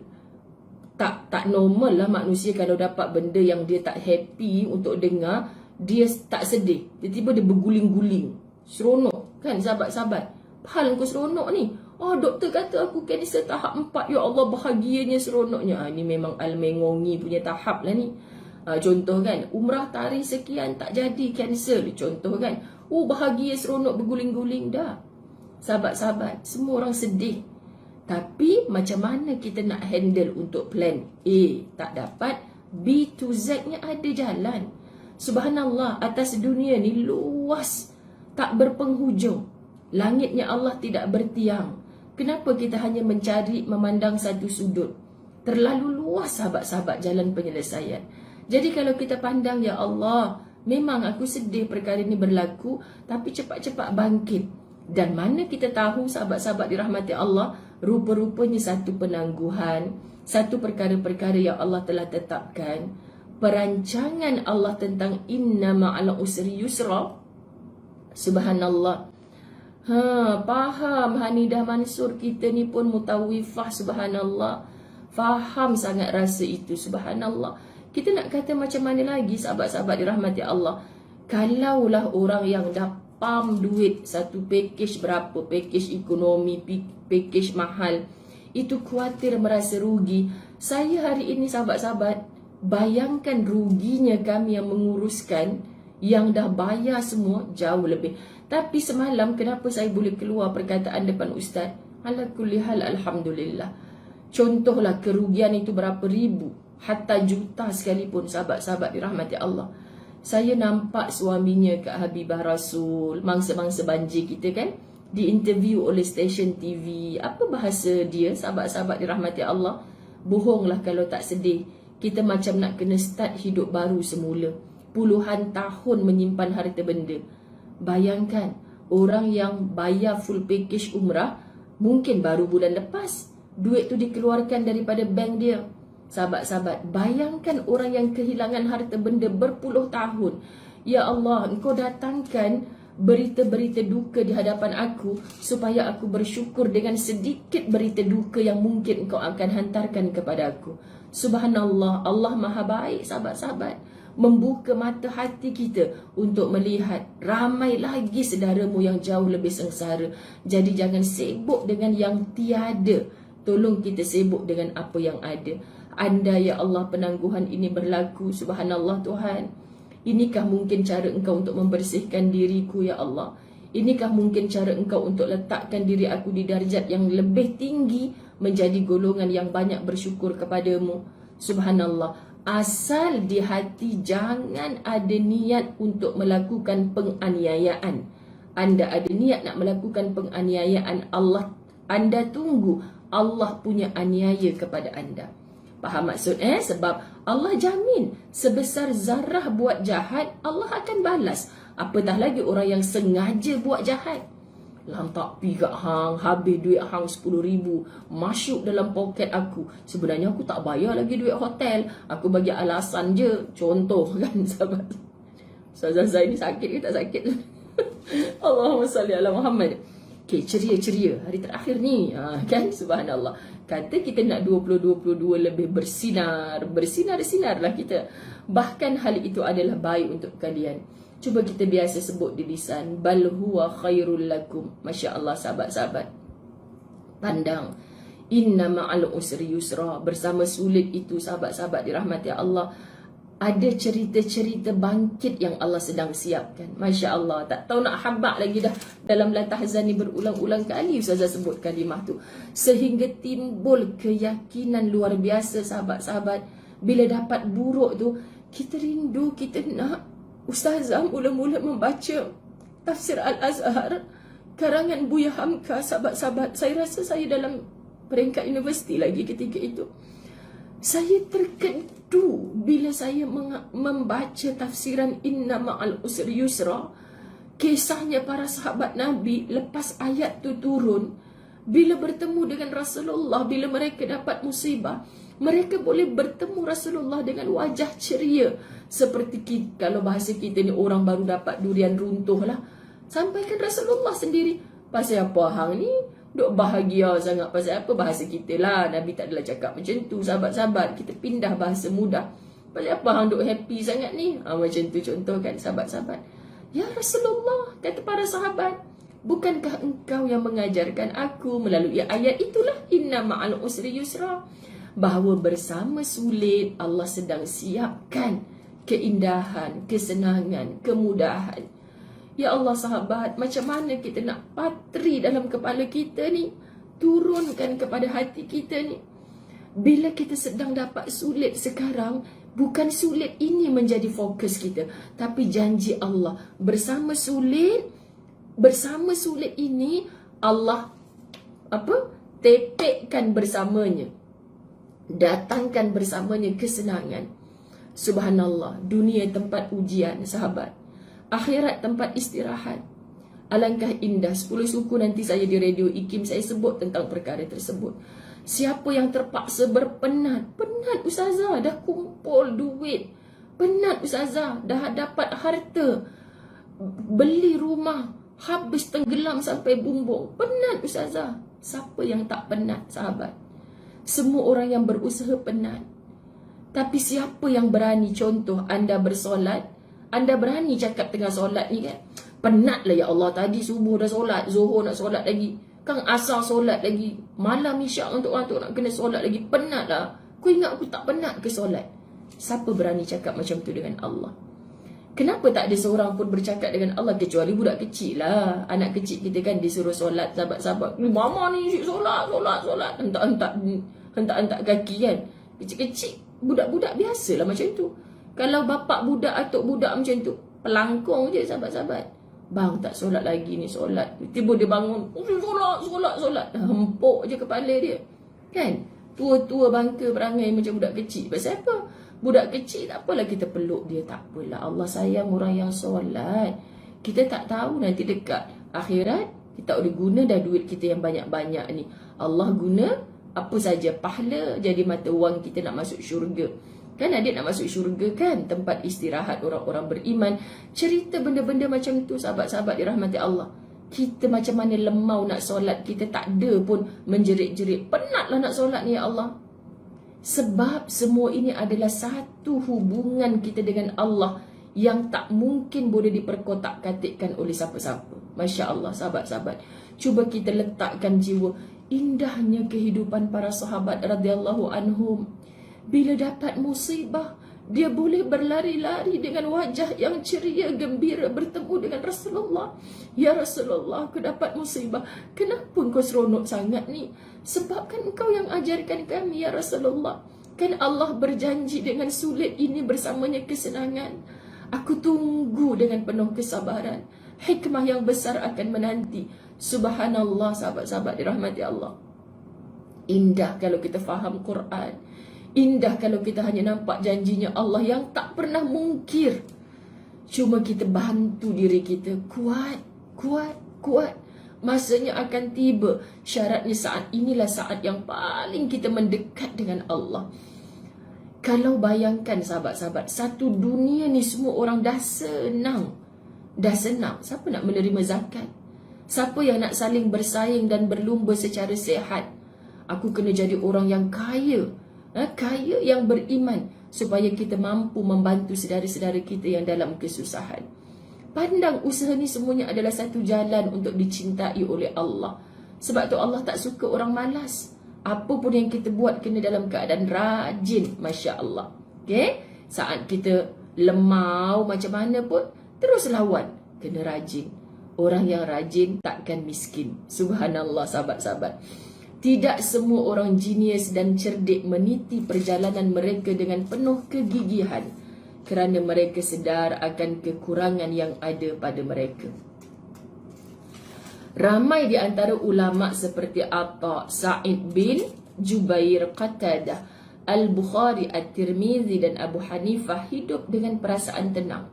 Tak normal lah manusia kalau dapat benda yang dia tak happy untuk dengar, dia tak sedih. Tiba-tiba dia berguling-guling. Seronok kan sahabat-sahabat. Hal kau seronok ni. Doktor kata aku kanser tahap 4. Ya Allah, bahagianya seronoknya. Ni memang Al-Mengongi punya tahap lah ni. Contoh kan, umrah tarikh sekian tak jadi, cancel. Contoh kan, bahagia seronok berguling-guling dah. Sahabat-sahabat, semua orang sedih. Tapi macam mana kita nak handle untuk plan A tak dapat, B to Z nya ada jalan. Subhanallah, atas dunia ni luas, tak berpenghujung. Langitnya Allah tidak bertiang. Kenapa kita hanya mencari memandang satu sudut? Terlalu luas sahabat-sahabat jalan penyelesaian. Jadi kalau kita pandang, ya Allah, memang aku sedih perkara ini berlaku, tapi cepat-cepat bangkit. Dan mana kita tahu sahabat-sahabat dirahmati Allah, rupa-rupanya satu penangguhan, satu perkara-perkara yang Allah telah tetapkan. Perancangan Allah tentang inna ma'al usri yusra. Subhanallah. Faham Hanidah Mansur kita ni pun mutawifah, subhanallah. Faham sangat rasa itu, subhanallah. Kita nak kata macam mana lagi sahabat-sahabat dirahmati Allah. Kalaulah orang yang dah pam duit satu package berapa, package ekonomi, package mahal, itu khawatir merasa rugi. Saya hari ini sahabat-sahabat, bayangkan ruginya kami yang menguruskan, yang dah bayar semua jauh lebih. Tapi semalam kenapa saya boleh keluar perkataan depan Ustaz? Ala kulli hal alhamdulillah. Contohlah kerugian itu berapa ribu, hatta juta sekalipun sahabat-sahabat dirahmati Allah. Saya nampak suaminya Kak Habibah Rasul, mangsa-mangsa banjir kita kan, diinterview oleh stesen TV. Apa bahasa dia, sahabat-sahabat dirahmati Allah? Bohonglah kalau tak sedih. Kita macam nak kena start hidup baru semula. Puluhan tahun menyimpan harta benda. Bayangkan, orang yang bayar full package umrah, mungkin baru bulan lepas duit tu dikeluarkan daripada bank dia. Sahabat-sahabat, bayangkan orang yang kehilangan harta benda berpuluh tahun. Ya Allah, Engkau datangkan berita-berita duka di hadapan aku, supaya aku bersyukur dengan sedikit berita duka yang mungkin Engkau akan hantarkan kepada aku. Subhanallah, Allah Maha Baik sahabat-sahabat. Membuka mata hati kita untuk melihat ramai lagi saudaramu yang jauh lebih sengsara. Jadi jangan sibuk dengan yang tiada. Tolong kita sibuk dengan apa yang ada. Andai ya Allah penangguhan ini berlaku, subhanallah Tuhan, inikah mungkin cara Engkau untuk membersihkan diriku ya Allah? Inikah mungkin cara Engkau untuk letakkan diri aku di darjat yang lebih tinggi, menjadi golongan yang banyak bersyukur kepadamu? Subhanallah. Asal di hati jangan ada niat untuk melakukan penganiayaan. Anda ada niat nak melakukan penganiayaan, Anda tunggu Allah punya aniaya kepada anda. Faham maksud Sebab Allah jamin sebesar zarah buat jahat, Allah akan balas. Apatah lagi orang yang sengaja buat jahat. Lantak pi kat hang, habis duit hang 10,000, masuk dalam poket aku. Sebenarnya aku tak bayar lagi duit hotel, aku bagi alasan je. Contoh kan sahabat. Ustazah Zai ni sakit ke tak sakit? Allahumma salli ala Muhammad. Okay, ceria-ceria hari terakhir ni kan, subhanallah. Kata kita nak 2022 lebih bersinar-sinarlah kita. Bahkan hal itu adalah baik untuk kalian. Cuba kita biasa sebut di lisan, bal huwa khairul lakum. Masya Allah sahabat-sahabat. Pandang, inna ma'al usri yusra. Bersama sulit itu sahabat-sahabat dirahmati Allah, ada cerita-cerita bangkit yang Allah sedang siapkan. Masya Allah, tak tahu nak habak lagi dah. Dalam La Tahzan ni berulang-ulang kali Ustazah sebut kalimah tu, sehingga timbul keyakinan luar biasa sahabat-sahabat. Bila dapat buruk tu, kita rindu, kita nak Ustazah mula-mula membaca Tafsir Al-Azhar karangan Buya Hamka. Sahabat-sahabat, saya rasa saya dalam peringkat universiti lagi ketika itu. Saya terkedu bila saya membaca tafsiran Inna ma'al usri yusra. Kisahnya para sahabat Nabi lepas ayat tu turun, bila bertemu dengan Rasulullah, bila mereka dapat musibah, mereka boleh bertemu Rasulullah dengan wajah ceria. Seperti kita, kalau bahasa kita ni orang baru dapat durian runtuh lah, sampaikan Rasulullah sendiri, pasal apa hang ni duk bahagia sangat? Pasal apa? Bahasa kita lah, Nabi tak adalah cakap macam tu. Sahabat-sahabat, kita pindah bahasa mudah. Pasal apa hang duk happy sangat ni? Macam tu contoh kan sahabat-sahabat. Ya Rasulullah, kata para sahabat, bukankah engkau yang mengajarkan aku melalui ayat itulah, Inna ma'al usri yusra, bahawa bersama sulit Allah sedang siapkan keindahan, kesenangan, kemudahan. Ya Allah sahabat, macam mana kita nak patri dalam kepala kita ni, turunkan kepada hati kita ni. Bila kita sedang dapat sulit sekarang, bukan sulit ini menjadi fokus kita, tapi janji Allah bersama sulit ini Allah tepekkan bersamanya, datangkan bersamanya kesenangan. Subhanallah, dunia tempat ujian sahabat, akhirat tempat istirahat. Alangkah indah. 10 suku nanti saya di Radio IKIM saya sebut tentang perkara tersebut. Siapa yang terpaksa berpenat, penat Ustazah, dah kumpul duit, penat Ustazah, dah dapat harta, beli rumah, habis tenggelam sampai bumbung, penat Ustazah. Siapa yang tak penat sahabat? Semua orang yang berusaha penat. Tapi siapa yang berani, contoh anda bersolat, anda berani cakap tengah solat ni kan, penat lah ya Allah, tadi subuh dah solat, zuhur nak solat lagi, kan asar solat lagi, malam isyak untuk orang tu nak kena solat lagi, penat lah. Kau ingat aku tak penat ke solat? Siapa berani cakap macam tu dengan Allah? Kenapa tak ada seorang pun bercakap dengan Allah, kecuali budak kecil lah. Anak kecil kita kan disuruh solat, sahabat-sahabat, mama ni solat, hentak-hentak kaki kan. Kecil-kecil, budak-budak biasalah macam tu. Kalau bapak budak, atuk budak macam tu, pelangkong je sahabat-sahabat. Bang tak solat lagi ni, solat. Tiba dia bangun, solat. Hempuk je kepala dia. Kan? Tua-tua bangka perangai macam budak kecil. Pasal apa? Budak kecil tak apalah kita peluk dia. Tak apalah. Allah sayang orang yang solat. Kita tak tahu nanti dekat akhirat, kita boleh guna dah duit kita yang banyak-banyak ni. Allah guna apa saja pahala jadi mata wang kita nak masuk syurga. Kan adik nak masuk syurga kan, tempat istirahat orang-orang beriman. Cerita benda-benda macam tu sahabat-sahabat dirahmati Allah. Kita macam mana lemau nak solat, kita tak ada pun menjerit-jerit. Penatlah nak solat ni ya Allah. Sebab semua ini adalah satu hubungan kita dengan Allah yang tak mungkin boleh diperkotak-katikkan oleh siapa-siapa. Masya Allah sahabat-sahabat. Cuba kita letakkan jiwa indahnya kehidupan para sahabat radhiyallahu anhum. Bila dapat musibah, dia boleh berlari-lari dengan wajah yang ceria, gembira bertemu dengan Rasulullah. Ya Rasulullah, aku dapat musibah. Kenapa kau seronok sangat ni? Sebab kan engkau yang ajarkan kami ya Rasulullah. Kan Allah berjanji dengan sulit ini bersamanya kesenangan. Aku tunggu dengan penuh kesabaran. Hikmah yang besar akan menanti. Subhanallah sahabat-sahabat dirahmati Allah. Indah kalau kita faham Quran. Indah kalau kita hanya nampak janjinya Allah yang tak pernah mungkir. Cuma kita bantu diri kita. Kuat. Masanya akan tiba. Syaratnya saat inilah saat yang paling kita mendekat dengan Allah. Kalau bayangkan sahabat-sahabat, satu dunia ni semua orang dah senang. Siapa nak menerima zakat? Siapa yang nak saling bersaing dan berlumba secara sehat? Aku kena jadi orang yang kaya. Kaya yang beriman, supaya kita mampu membantu saudara-saudara kita yang dalam kesusahan. Pandang usaha ni semuanya adalah satu jalan untuk dicintai oleh Allah. Sebab tu Allah tak suka orang malas. Apa pun yang kita buat kena dalam keadaan rajin. Masya Allah. Okay? Saat kita lemau macam mana pun, terus lawan. Kena rajin. Orang yang rajin takkan miskin. Subhanallah sahabat-sahabat. Tidak semua orang jenius dan cerdik meniti perjalanan mereka dengan penuh kegigihan kerana mereka sedar akan kekurangan yang ada pada mereka. Ramai di antara ulama seperti Atha, Sa'id bin Jubair, Qatadah, Al-Bukhari, At-Tirmizi dan Abu Hanifah hidup dengan perasaan tenang.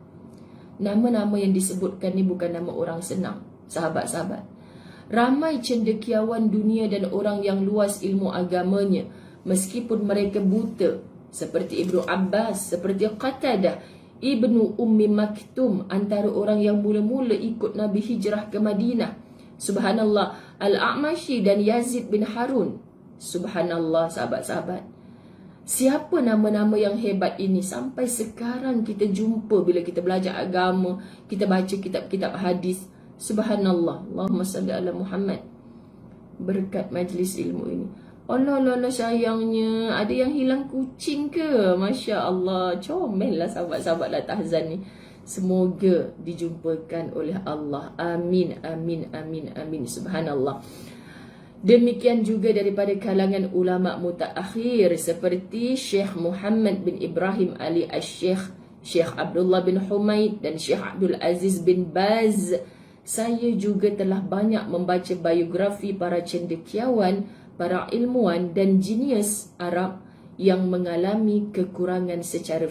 Nama-nama yang disebutkan ni bukan nama orang senang, sahabat-sahabat. Ramai cendekiawan dunia dan orang yang luas ilmu agamanya, meskipun mereka buta, seperti Ibnu Abbas, seperti Qatadah, Ibnu Ummi Maktum, antara orang yang mula-mula ikut Nabi hijrah ke Madinah. Subhanallah, Al-A'mashi dan Yazid bin Harun. Subhanallah sahabat-sahabat. Siapa nama-nama yang hebat ini sampai sekarang kita jumpa bila kita belajar agama, kita baca kitab-kitab hadis. Subhanallah. Allahumma salli ala Muhammad. Berkat majlis ilmu ini. Allah sayangnya, ada yang hilang kucing ke? Masya Allah. Comel lah sahabat-sahabat lah tahzan ni. Semoga dijumpakan oleh Allah. Amin. Subhanallah. Demikian juga daripada kalangan ulama mutaakhir seperti Syekh Muhammad bin Ibrahim Ali Asy-Syekh, Syekh Abdullah bin Humaid dan Syekh Abdul Aziz bin Baz. Saya juga telah banyak membaca biografi para cendekiawan, para ilmuwan dan jenius Arab yang mengalami kekurangan secara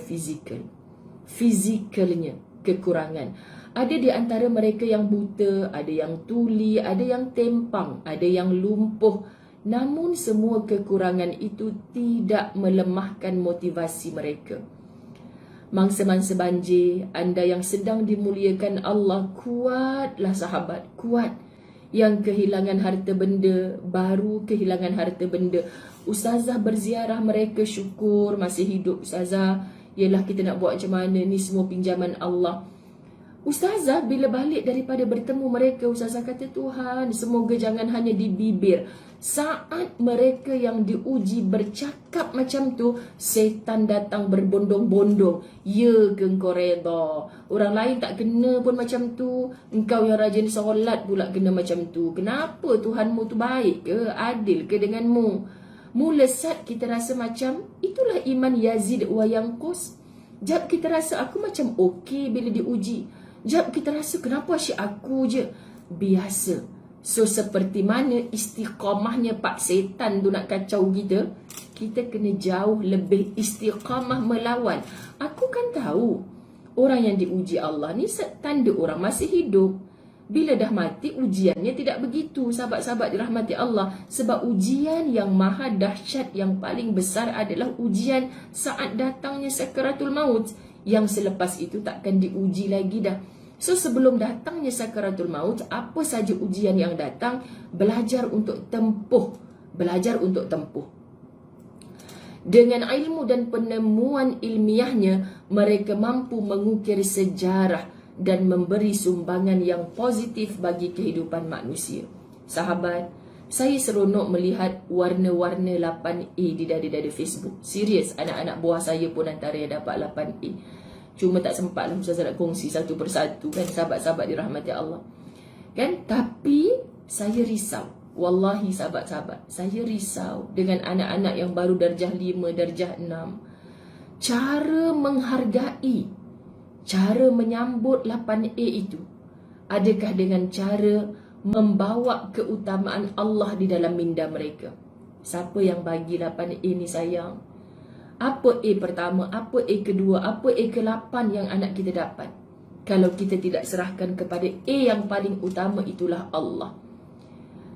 fizikalnya kekurangan. Ada di antara mereka yang buta, ada yang tuli, ada yang tempang, ada yang lumpuh. Namun semua kekurangan itu tidak melemahkan motivasi mereka. Mangsa-mangsa banjir, anda yang sedang dimuliakan Allah, kuatlah sahabat, kuat. Yang kehilangan harta benda, baru kehilangan harta benda. Ustazah berziarah mereka, syukur masih hidup Ustazah. Yalah, kita nak buat macam mana, ni semua pinjaman Allah. Ustazah bila balik daripada bertemu mereka, Ustazah kata, Tuhan semoga jangan hanya di bibir. Saat mereka yang diuji bercakap macam tu, setan datang berbondong-bondong. Ya ke engkau reda? Orang lain tak kena pun macam tu, engkau yang rajin solat pula kena macam tu. Kenapa Tuhanmu tu baik ke? Adil ke denganmu? Mula saat kita rasa macam itulah iman Yazid wa Yanqus. Jap kita rasa aku macam okey bila diuji. Jap kita rasa kenapa asyik aku je. Biasa. So seperti mana istiqamahnya Pak Setan tu nak kacau kita, kita kena jauh lebih istiqamah melawan. Aku kan tahu orang yang diuji Allah ni tanda orang masih hidup. Bila dah mati, ujiannya tidak begitu, sahabat-sahabat dirahmati Allah. Sebab ujian yang maha dahsyat, yang paling besar adalah ujian saat datangnya sakaratul maut. Yang selepas itu takkan diuji lagi dah. So sebelum datangnya sakaratul maut, apa saja ujian yang datang, belajar untuk tempuh. Belajar untuk tempuh. Dengan ilmu dan penemuan ilmiahnya, mereka mampu mengukir sejarah dan memberi sumbangan yang positif bagi kehidupan manusia. Sahabat, saya seronok melihat warna-warna 8A di dada-dada Facebook. Serius, anak-anak buah saya pun antara yang dapat 8A. Cuma tak sempat lah Ustazah nak kongsi satu persatu kan, sahabat-sahabat dirahmati Allah. Kan? Tapi saya risau. Wallahi sahabat-sahabat, saya risau dengan anak-anak yang baru darjah 5, darjah 6. Cara menghargai, cara menyambut 8A itu, adakah dengan cara membawa keutamaan Allah di dalam minda mereka? Siapa yang bagi 8A ni sayang? Apa A pertama, apa A kedua, apa A ke-8 yang anak kita dapat? Kalau kita tidak serahkan kepada A yang paling utama, itulah Allah.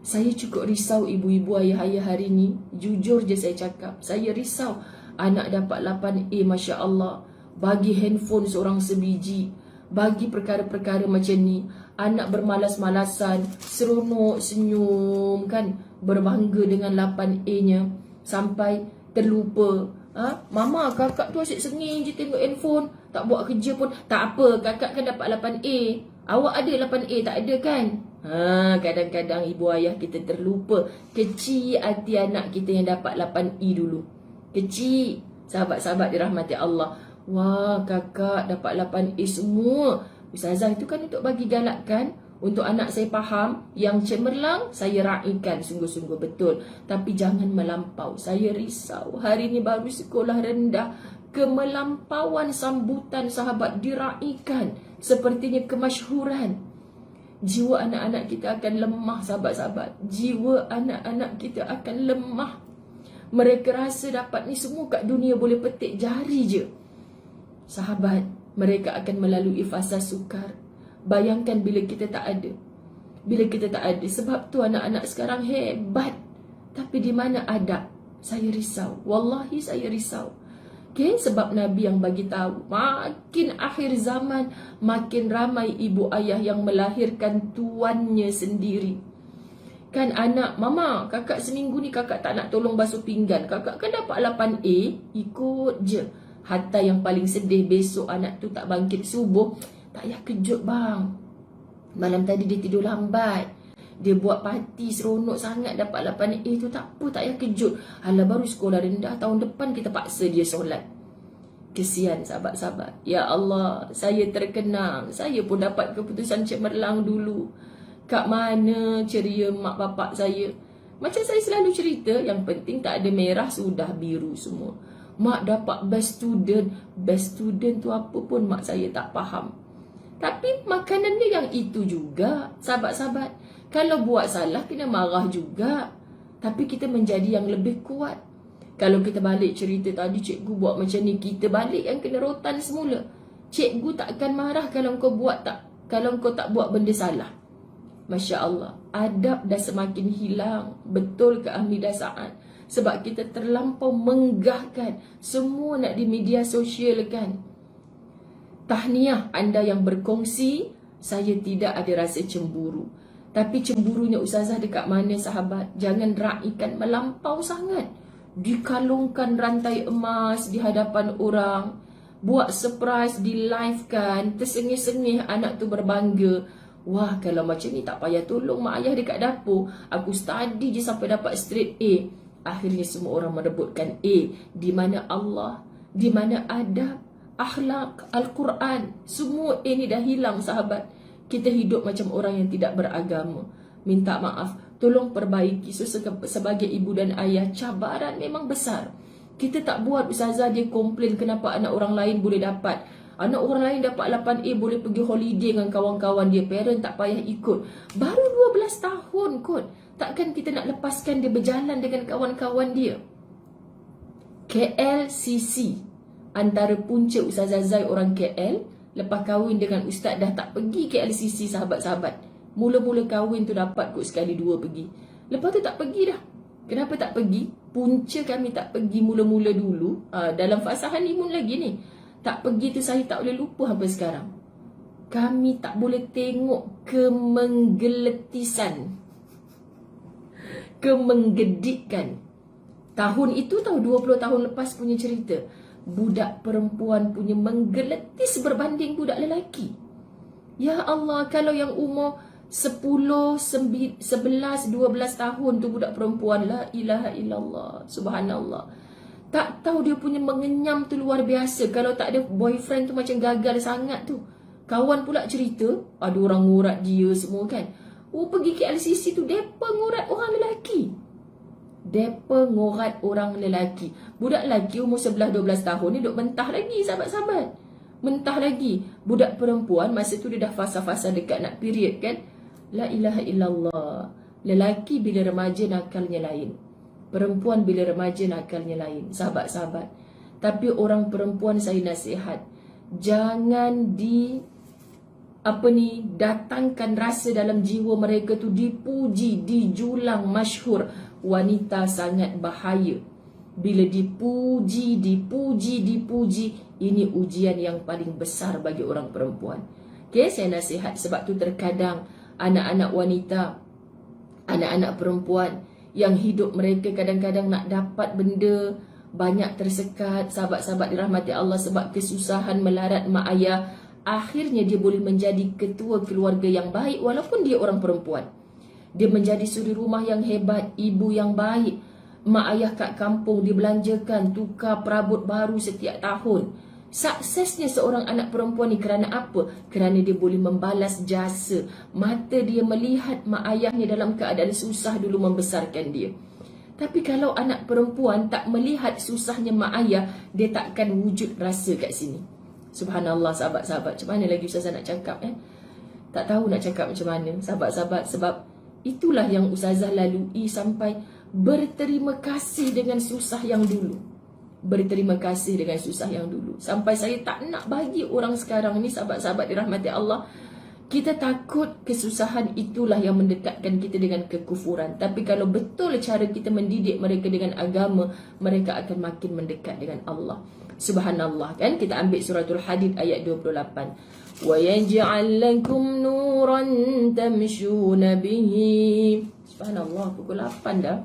Saya cukup risau ibu-ibu, ayah-ayah hari ni. Jujur je saya cakap, saya risau. Anak dapat 8A, Masya Allah. Bagi handphone seorang sebiji, bagi perkara-perkara macam ni. Anak bermalas-malasan, seronok, senyum kan, berbangga dengan 8A-nya, sampai terlupa. Mama, kakak tu asyik sengih je tengok handphone, tak buat kerja pun. Tak apa, kakak kan dapat 8A. Awak ada 8A, tak ada kan? Kadang-kadang ibu ayah kita terlupa. Kecil hati anak kita yang dapat 8E dulu. Kecil. Sahabat-sahabat dirahmati Allah. Wah, kakak dapat 8A semua. Ustazah itu kan untuk bagi galakkan, untuk anak saya faham. Yang cemerlang saya raikan sungguh-sungguh betul, tapi jangan melampau. Saya risau hari ni baru sekolah rendah, kemelampauan sambutan sahabat diraikan, sepertinya kemasyhuran. Jiwa anak-anak kita akan lemah sahabat-sahabat. Jiwa anak-anak kita akan lemah. Mereka rasa dapat ni semua kat dunia boleh petik jari je. Sahabat, mereka akan melalui fasa sukar. Bayangkan bila kita tak ada. Bila kita tak ada. Sebab tu anak-anak sekarang hebat. Tapi di mana adab? Saya risau. Wallahi saya risau. Okay? Sebab Nabi yang bagi tahu, makin akhir zaman, makin ramai ibu ayah yang melahirkan tuannya sendiri. Kan anak, mama, kakak seminggu ni kakak tak nak tolong basuh pinggan. Kakak kan dapat 8A, ikut je. Hatta yang paling sedih, besok anak tu tak bangkit subuh. Tak payah kejut bang. Malam tadi dia tidur lambat. Dia buat parti seronok sangat dapat 8A tu. Tak apa, tak payah kejut. Alah baru sekolah rendah, tahun depan kita paksa dia solat. Kesian sahabat-sahabat. Ya Allah, saya terkenang. Saya pun dapat keputusan cemerlang dulu. Kat mana ceria mak bapak saya? Macam saya selalu cerita, yang penting tak ada merah, sudah biru semua. Mak dapat best student. Best student tu apa pun mak saya tak faham. Tapi makanan dia yang itu juga, sahabat-sahabat. Kalau buat salah, kena marah juga. Tapi kita menjadi yang lebih kuat. Kalau kita balik cerita tadi, cikgu buat macam ni, kita balik yang kena rotan semula. Cikgu tak akan marah kalau kau tak buat benda salah. Masya Allah, adab dah semakin hilang. Betul ke Ahli Dasaan? Sebab kita terlampau menggahkan. Semua nak di media sosial kan. Tahniah anda yang berkongsi. Saya tidak ada rasa cemburu. Tapi cemburunya Ustazah dekat mana sahabat? Jangan raikan melampau sangat. Dikalungkan rantai emas di hadapan orang. Buat surprise, di live kan. Tersengih-sengih anak tu berbangga. Wah, kalau macam ni tak payah tolong mak ayah dekat dapur. Aku study je sampai dapat straight A. Akhirnya semua orang merebutkan A. Di mana Allah? Di mana adab? Akhlak, Al-Quran. Semua A ni dah hilang sahabat. Kita hidup macam orang yang tidak beragama. Minta maaf, tolong perbaiki. So, sebagai ibu dan ayah, cabaran memang besar. Kita tak buat ustazah dia komplain kenapa anak orang lain boleh dapat. Anak orang lain dapat 8A boleh pergi holiday dengan kawan-kawan dia. Parent tak payah ikut. Baru 12 tahun kot. Takkan kita nak lepaskan dia berjalan dengan kawan-kawan dia? KLCC. Antara punca Ustazah Zai orang KL. Lepas kahwin dengan ustaz dah tak pergi KLCC sahabat-sahabat. Mula-mula kahwin tu dapat kot sekali dua pergi. Lepas tu tak pergi dah. Kenapa tak pergi? Punca kami tak pergi mula-mula dulu. Dalam fasa honeymoon lagi ni. Tak pergi tu saya tak boleh lupa sampai sekarang. Kami tak boleh tengok kemenggeletisan. Kemenggedikkan. Tahun itu tahu 20 tahun lepas punya cerita. Budak perempuan punya menggeletis berbanding budak lelaki. Ya Allah, kalau yang umur 10, 11, 12 tahun tu budak perempuan, la ilaha illallah, subhanallah. Tak tahu dia punya mengenyam tu luar biasa. Kalau tak ada boyfriend tu macam gagal sangat tu. Kawan pula cerita, ada orang ngurat dia semua kan. Pergi ke LCC tu, depa ngurat orang lelaki. Depa ngurat orang lelaki. Budak lelaki umur 11-12 tahun ni duk mentah lagi sahabat-sahabat. Mentah lagi. Budak perempuan masa tu dia dah fasa-fasa dekat nak period kan. La ilaha illallah. Lelaki bila remaja nakalnya lain. Perempuan bila remaja nakalnya lain. Sahabat-sahabat. Tapi orang perempuan saya nasihat. Jangan datangkan rasa dalam jiwa mereka tu dipuji, dijulang, masyhur. Wanita sangat bahaya. Bila dipuji, ini ujian yang paling besar bagi orang perempuan. Okay, saya nasihat sebab tu terkadang anak-anak wanita, anak-anak perempuan yang hidup mereka kadang-kadang nak dapat benda banyak tersekat, sahabat-sahabat dirahmati Allah, sebab kesusahan melarat mak ayah. Akhirnya dia boleh menjadi ketua keluarga yang baik walaupun dia orang perempuan. Dia menjadi suri rumah yang hebat, ibu yang baik. Mak ayah kat kampung dibelanjakan, tukar perabot baru setiap tahun. Suksesnya seorang anak perempuan ni kerana apa? Kerana dia boleh membalas jasa. Mata dia melihat mak ayahnya dalam keadaan susah dulu membesarkan dia. Tapi kalau anak perempuan tak melihat susahnya mak ayah, dia takkan wujud rasa kat sini. Subhanallah sahabat-sahabat. Macam mana lagi Ustazah nak cakap Tak tahu nak cakap macam mana sahabat-sahabat. Sebab itulah yang Ustazah lalui sampai berterima kasih dengan susah yang dulu. Berterima kasih dengan susah yang dulu. Sampai saya tak nak bagi orang sekarang ni, sahabat-sahabat dirahmati Allah, kita takut kesusahan itulah yang mendekatkan kita dengan kekufuran. Tapi kalau betul cara kita mendidik mereka dengan agama, mereka akan makin mendekat dengan Allah. Subhanallah kan. Kita ambil suratul Hadid ayat 28. Wa yaj'al lakum nuran tamshuna bihi. Subhanallah, pukul 8 dah.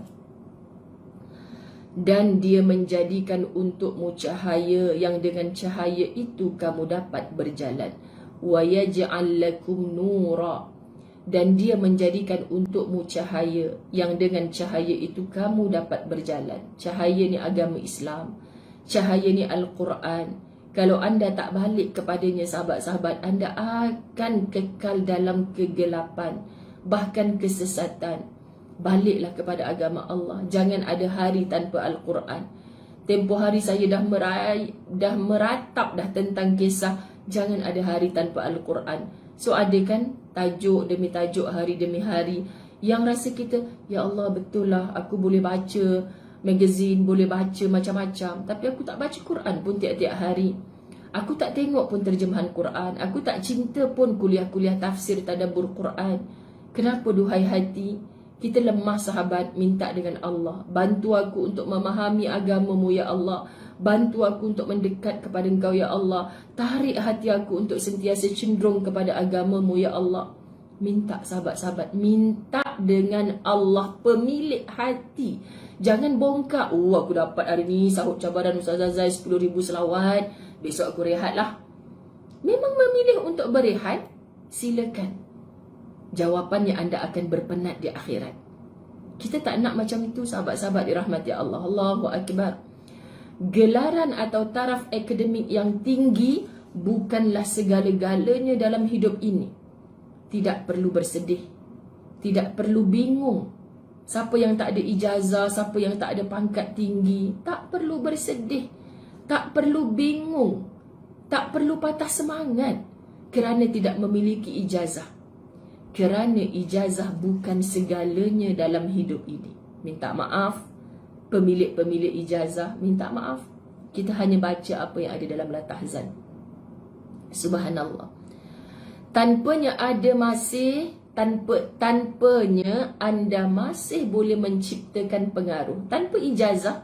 Dan dia menjadikan untukmu cahaya yang dengan cahaya itu kamu dapat berjalan. Wa yaj'al lakum nura. Dan dia menjadikan untukmu cahaya yang dengan cahaya itu kamu dapat berjalan. Cahaya ni agama Islam. Cahaya ni Al-Quran. Kalau anda tak balik kepadanya sahabat-sahabat, anda akan kekal dalam kegelapan, bahkan kesesatan. Baliklah kepada agama Allah. Jangan ada hari tanpa Al-Quran. Tempoh hari saya dah meratap dah tentang kisah jangan ada hari tanpa Al-Quran. So ada kan tajuk demi tajuk, hari demi hari, yang rasa kita, ya Allah betul lah aku boleh baca magazine, boleh baca macam-macam, tapi aku tak baca Quran pun tiap-tiap hari. Aku tak tengok pun terjemahan Quran. Aku tak cinta pun kuliah-kuliah tafsir tadabbur Quran. Kenapa duhai hati? Kita lemah sahabat, minta dengan Allah. Bantu aku untuk memahami agamamu ya Allah. Bantu aku untuk mendekat kepada Engkau ya Allah. Tarik hati aku untuk sentiasa cenderung kepada agamamu ya Allah. Minta sahabat-sahabat, minta dengan Allah, pemilik hati. Jangan bongkar, aku dapat hari ni sahut cabaran Ustazah Zai 10,000 selawat, besok aku rehat lah. Memang memilih untuk berehat, silakan. Jawapannya anda akan berpenat di akhirat. Kita tak nak macam itu sahabat-sahabat dirahmati Allah. Allahu Akbar. Gelaran atau taraf akademik yang tinggi bukanlah segala-galanya dalam hidup ini. Tidak perlu bersedih, tidak perlu bingung. Siapa yang tak ada ijazah, siapa yang tak ada pangkat tinggi, tak perlu bersedih, tak perlu bingung, tak perlu patah semangat kerana tidak memiliki ijazah. Kerana ijazah bukan segalanya dalam hidup ini. Minta maaf, pemilik-pemilik ijazah, minta maaf. Kita hanya baca apa yang ada dalam latahzan. Subhanallah. Tanpanya anda masih boleh menciptakan pengaruh. Tanpa ijazah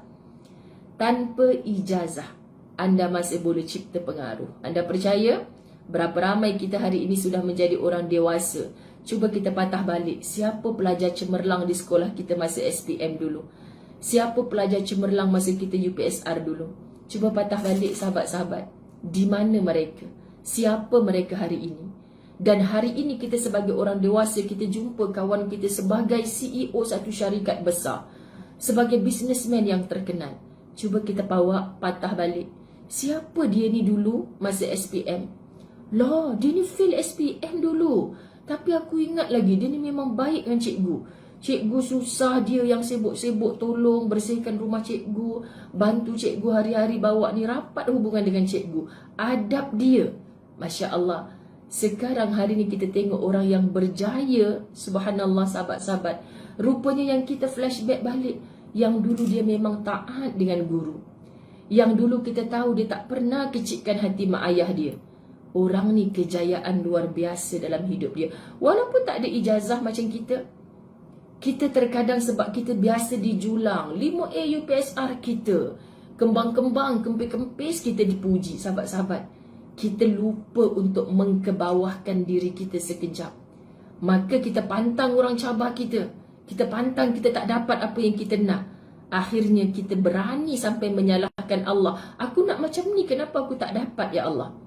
anda masih boleh cipta pengaruh. Anda percaya? Berapa ramai kita hari ini sudah menjadi orang dewasa. Cuba kita patah balik. Siapa pelajar cemerlang di sekolah kita masa SPM dulu? Siapa pelajar cemerlang masa kita UPSR dulu? Cuba patah balik sahabat-sahabat. Di mana mereka? Siapa mereka hari ini? Dan hari ini kita sebagai orang dewasa, kita jumpa kawan kita sebagai CEO satu syarikat besar, sebagai businessman yang terkenal. Cuba kita patah balik. Siapa dia ni dulu masa SPM? Lah, dia ni fail SPM dulu. Tapi aku ingat lagi, dia ni memang baik dengan cikgu. Cikgu susah, dia yang sibuk-sibuk tolong bersihkan rumah cikgu, bantu cikgu hari-hari, bawa ni rapat hubungan dengan cikgu. Adab dia, Masya Allah. Sekarang hari ni kita tengok orang yang berjaya. Subhanallah sahabat-sahabat. Rupanya yang kita flashback balik, yang dulu dia memang taat dengan guru, yang dulu kita tahu dia tak pernah kecikkan hati mak ayah dia. Orang ni kejayaan luar biasa dalam hidup dia. Walaupun tak ada ijazah macam kita. Kita terkadang sebab kita biasa dijulang 5A UPSR kita, kembang-kembang, kempis-kempis kita dipuji. Sahabat-sahabat, kita lupa untuk mengkebawahkan diri kita sekejap. Maka kita pantang orang cabar kita. Kita pantang kita tak dapat apa yang kita nak. Akhirnya kita berani sampai menyalahkan Allah. Aku nak macam ni, kenapa aku tak dapat ya Allah?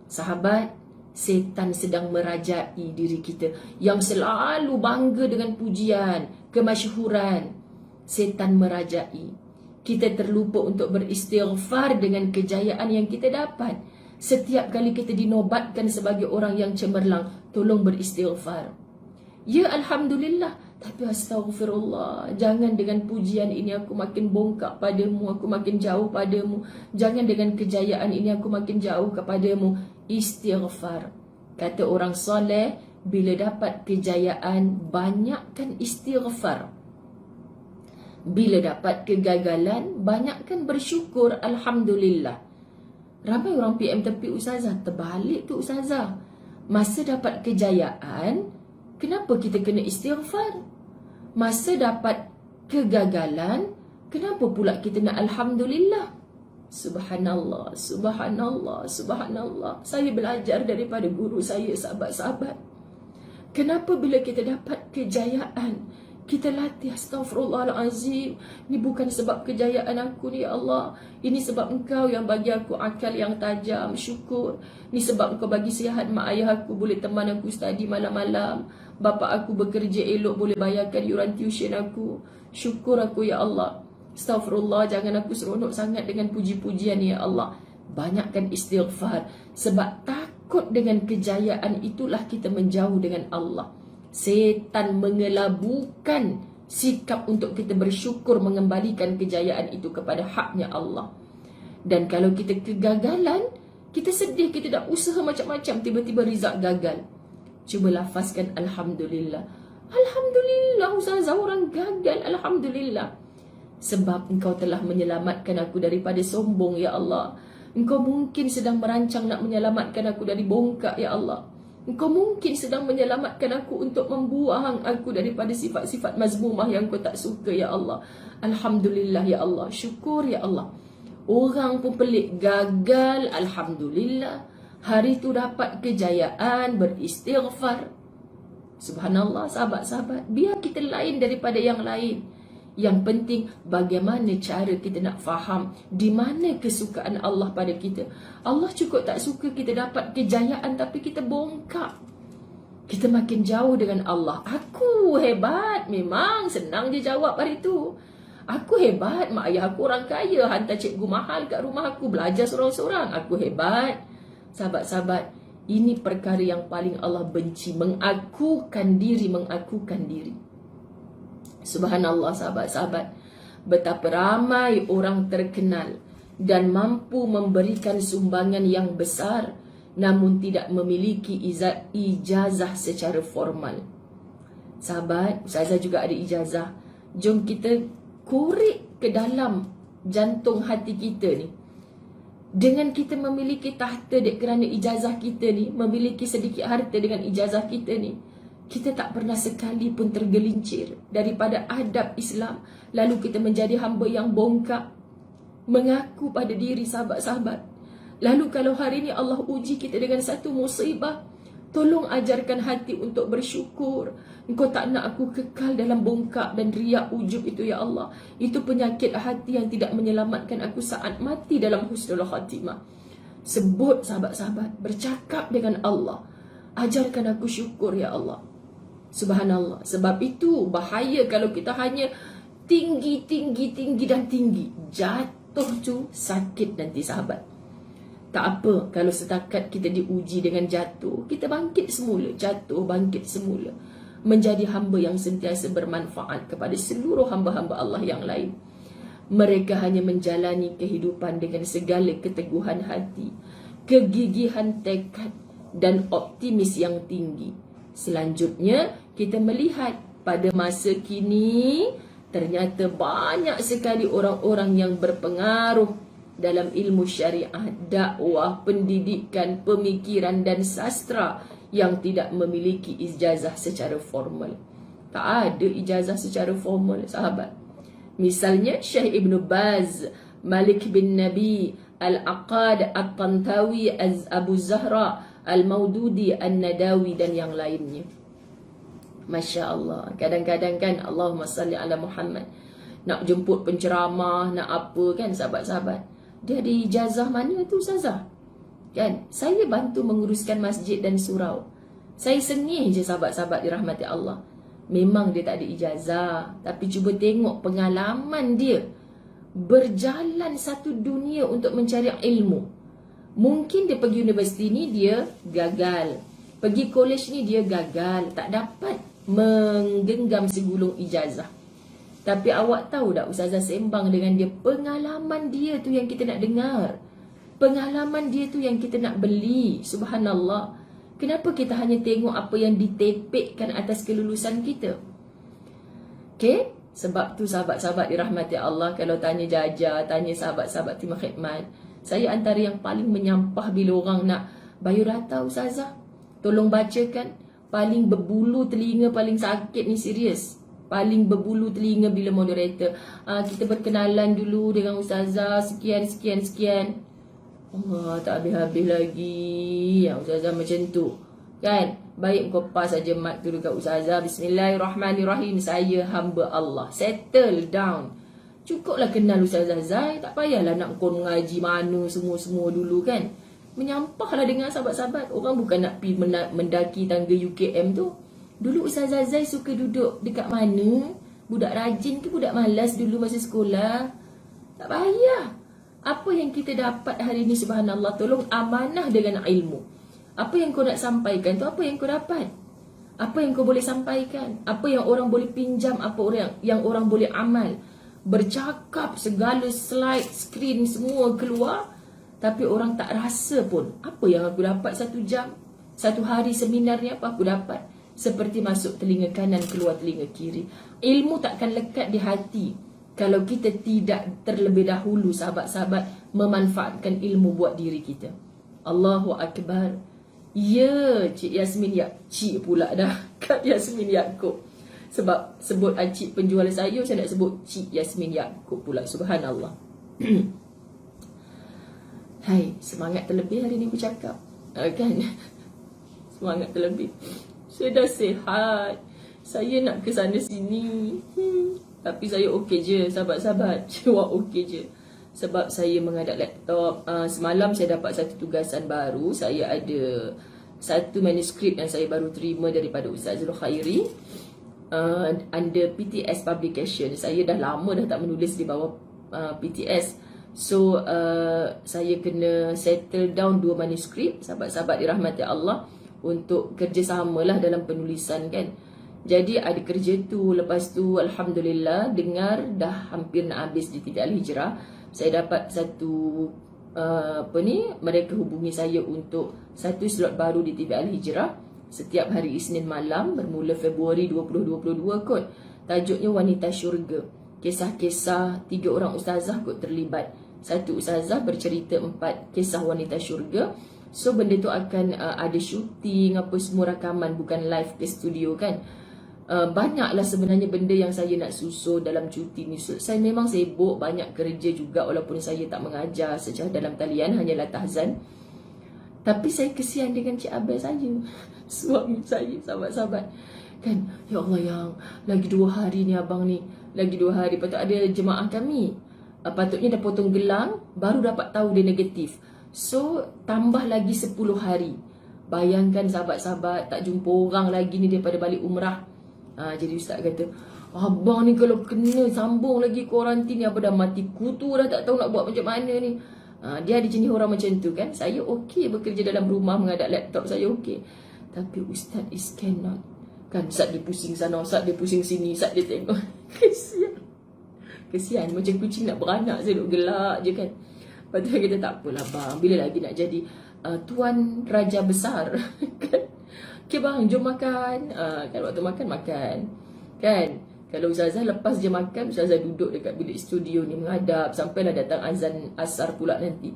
Sahabat, setan sedang merajai diri kita yang selalu bangga dengan pujian, kemasyhuran. Setan merajai. Kita terlupa untuk beristighfar dengan kejayaan yang kita dapat. Setiap kali kita dinobatkan sebagai orang yang cemerlang, tolong beristighfar. Ya Alhamdulillah, tapi astagfirullah. Jangan dengan pujian ini aku makin bongkak padamu, aku makin jauh padamu. Jangan dengan kejayaan ini aku makin jauh kepadamu. Istighfar. Kata orang soleh, bila dapat kejayaan, banyakkan istighfar. Bila dapat kegagalan, banyakkan bersyukur. Alhamdulillah. Ramai orang PM tepi ustazah, terbalik tu ustazah. Masa dapat kejayaan, kenapa kita kena istighfar? Masa dapat kegagalan, kenapa pula kita nak alhamdulillah? Subhanallah, subhanallah, subhanallah. Saya belajar daripada guru saya, sahabat-sahabat. Kenapa bila kita dapat kejayaan, kita latih astaghfirullahalazim. Ini bukan sebab kejayaan aku ni ya Allah. Ini sebab engkau yang bagi aku akal yang tajam. Syukur. Ini sebab engkau bagi sihat mak ayah aku, boleh teman aku study malam-malam. Bapa aku bekerja elok, boleh bayarkan yuran tuition aku. Syukur aku ya Allah. Astaghfirullah, jangan aku seronok sangat dengan puji-pujian ya Allah. Banyakkan istighfar. Sebab takut dengan kejayaan itulah kita menjauh dengan Allah. Setan mengelabukan sikap untuk kita bersyukur, mengembalikan kejayaan itu kepada haknya Allah. Dan kalau kita kegagalan, kita sedih, kita dah usaha macam-macam, tiba-tiba result gagal. Cuba lafazkan Alhamdulillah. Alhamdulillah ustazah, orang gagal, Alhamdulillah. Sebab engkau telah menyelamatkan aku daripada sombong ya Allah. Engkau mungkin sedang merancang nak menyelamatkan aku dari bongkak ya Allah. Engkau mungkin sedang menyelamatkan aku untuk membuang aku daripada sifat-sifat mazmumah yang kau tak suka ya Allah. Alhamdulillah ya Allah. Syukur ya Allah. Orang pun pelik, gagal, Alhamdulillah. Hari tu dapat kejayaan, beristighfar. Subhanallah sahabat-sahabat. Biar kita lain daripada yang lain. Yang penting bagaimana cara kita nak faham di mana kesukaan Allah pada kita. Allah cukup tak suka kita dapat kejayaan tapi kita bongkak. Kita makin jauh dengan Allah. Aku hebat, memang senang je jawab hari tu. Aku hebat, mak ayah aku orang kaya, hantar cikgu mahal kat rumah aku, belajar seorang-seorang. Aku hebat. Sahabat-sahabat, ini perkara yang paling Allah benci, mengakukan diri. Subhanallah sahabat-sahabat, betapa ramai orang terkenal dan mampu memberikan sumbangan yang besar namun tidak memiliki ijazah secara formal. Sahabat, Ustazah juga ada ijazah. Jom kita korek ke dalam jantung hati kita ni. Dengan kita memiliki tahta kerana ijazah kita ni, memiliki sedikit harta dengan ijazah kita ni, kita tak pernah sekali pun tergelincir daripada adab Islam. Lalu kita menjadi hamba yang bongkak, mengaku pada diri sahabat-sahabat. Lalu kalau hari ini Allah uji kita dengan satu musibah, tolong ajarkan hati untuk bersyukur. Engkau tak nak aku kekal dalam bongkak dan riak ujub itu ya Allah. Itu penyakit hati yang tidak menyelamatkan aku saat mati dalam husnul khatimah. Sebut sahabat-sahabat, bercakap dengan Allah. Ajarkan aku syukur ya Allah. Subhanallah. Sebab itu bahaya kalau kita hanya tinggi dan tinggi. Jatuh tu sakit nanti sahabat. Tak apa kalau setakat kita diuji dengan jatuh, kita bangkit semula, jatuh bangkit semula, menjadi hamba yang sentiasa bermanfaat kepada seluruh hamba-hamba Allah yang lain. Mereka hanya menjalani kehidupan dengan segala keteguhan hati, kegigihan tekad dan optimis yang tinggi. Selanjutnya, kita melihat pada masa kini, ternyata banyak sekali orang-orang yang berpengaruh dalam ilmu syariah, dakwah, pendidikan, pemikiran dan sastra yang tidak memiliki ijazah secara formal. Tak ada ijazah secara formal, sahabat. Misalnya Syekh Ibn Baz, Malik bin Nabi, Al-Aqad, At-Tantawi, Abu Zahra, Al-Maududi, An-Nadawi dan yang lainnya. Masya Allah. Kadang-kadang kan Allahumma salli ala Muhammad, nak jemput penceramah, nak apa kan sahabat-sahabat, dia ada ijazah mana tu Ustazah? Kan? Saya bantu menguruskan masjid dan surau. Saya sengih je sahabat-sahabat dirahmati Allah. Memang dia tak ada ijazah, tapi cuba tengok pengalaman dia. Berjalan satu dunia untuk mencari ilmu. Mungkin dia pergi universiti ni dia gagal. Pergi college ni dia gagal. Tak dapat menggenggam segulung ijazah. Tapi awak tahu tak Ustazah sembang dengan dia, pengalaman dia tu yang kita nak dengar. Pengalaman dia tu yang kita nak beli. Subhanallah. Kenapa kita hanya tengok apa yang ditepekkan atas kelulusan kita? Okay? Sebab tu sahabat-sahabat dirahmati Allah, kalau tanya Jaja, tanya sahabat-sahabat tim khidmat, saya antara yang paling menyampah bila orang nak biodata Ustazah, tolong bacakan. Paling berbulu telinga, paling sakit ni serius. Paling berbulu telinga bila moderator, kita berkenalan dulu dengan Ustazah, sekian. Allah, tak habis-habis lagi. Ya Ustazah macam tu kan. Baik kau pas saja mic tu dekat Ustazah. Bismillahirrahmanirrahim. Saya hamba Allah. Settle down. Cukuplah kenal Ustazah Zai. Tak payahlah nak kau mengaji mana semua-semua dulu kan. Menyampahlah dengan sahabat-sahabat. Orang bukan nak pergi mendaki tangga UKM tu. Dulu Ustazah Zai suka duduk dekat mana? Budak rajin ke budak malas dulu masa sekolah? Tak payah. Apa yang kita dapat hari ini subhanallah, tolong amanah dengan ilmu. Apa yang kau nak sampaikan tu, apa yang kau dapat? Apa yang kau boleh sampaikan? Apa yang orang boleh pinjam? Apa yang orang boleh amal? Bercakap segala slide, screen semua keluar, tapi orang tak rasa pun. Apa yang aku dapat 1 jam? 1 hari seminar ni apa aku dapat? Seperti masuk telinga kanan, keluar telinga kiri. Ilmu takkan lekat di hati kalau kita tidak terlebih dahulu sahabat-sahabat memanfaatkan ilmu buat diri kita. Allahu Akbar. Ya, Cik Yasmin Cik pula dah. Kak Yasmin Yaakob. Sebab sebut Cik penjual sayur, saya nak sebut Cik Yasmin Yaakob pula. Subhanallah. Hai, semangat terlebih hari ni bercakap. Kan? Semangat terlebih. Saya dah sihat. Saya nak ke sana sini. Tapi saya okey je sahabat-sahabat. Jawab okey je. Sebab saya menghadap laptop. Semalam saya dapat satu tugasan baru. Saya ada satu manuskrip yang saya baru terima daripada Ustaz Zul Khairi. Under PTS Publication. Saya dah lama dah tak menulis di bawah PTS. So saya kena settle down 2 manuskrip. Sahabat-sahabat dirahmati Allah, untuk kerjasama lah dalam penulisan kan. Jadi ada kerja tu. Lepas tu Alhamdulillah dengar dah hampir nak habis di TV Al-Hijrah. Saya dapat satu mereka hubungi saya untuk satu slot baru di TV Al-Hijrah setiap hari Isnin malam bermula Februari 2022 kot. Tajuknya Wanita Syurga. Kisah-kisah 3 orang ustazah kot terlibat. Satu ustazah bercerita 4 kisah wanita syurga. So benda tu akan ada syuting apa semua, rakaman, bukan live ke studio kan. Banyaklah sebenarnya benda yang saya nak susun dalam cuti ni. So, saya memang sibuk, banyak kerja juga walaupun saya tak mengajar secara dalam talian, hanyalah tahzan. Tapi saya kesian dengan Cik Abel saya, suami saya, sahabat-sahabat kan. Ya Allah yang lagi 2 hari ni abang ni, lagi 2 hari patut ada jemaah kami. Patutnya dah potong gelang, baru dapat tahu dia negatif. So tambah lagi 10 hari. Bayangkan sahabat-sahabat, tak jumpa orang lagi ni daripada balik umrah. Jadi ustaz kata, abang ni kalau kena sambung lagi kuarantin ni, apa dah mati kutu dah, tak tahu nak buat macam mana ni. Dia ada jenis orang macam tu kan. Saya okey bekerja dalam rumah menghadap laptop, saya okey. Tapi ustaz is cannot. Kan ustaz dia pusing sana, ustaz dia pusing sini, ustaz dia tengok. Kesian macam kucing nak beranak, saya duk gelak je kan. Lepas tu kita tak apalah bang, bila lagi nak jadi tuan raja besar kan. Okay bang, jom makan. Kan waktu makan kan. Kalau ustazah lepas je makan, ustazah duduk dekat bilik studio ni menghadap sampailah datang azan asar pula nanti.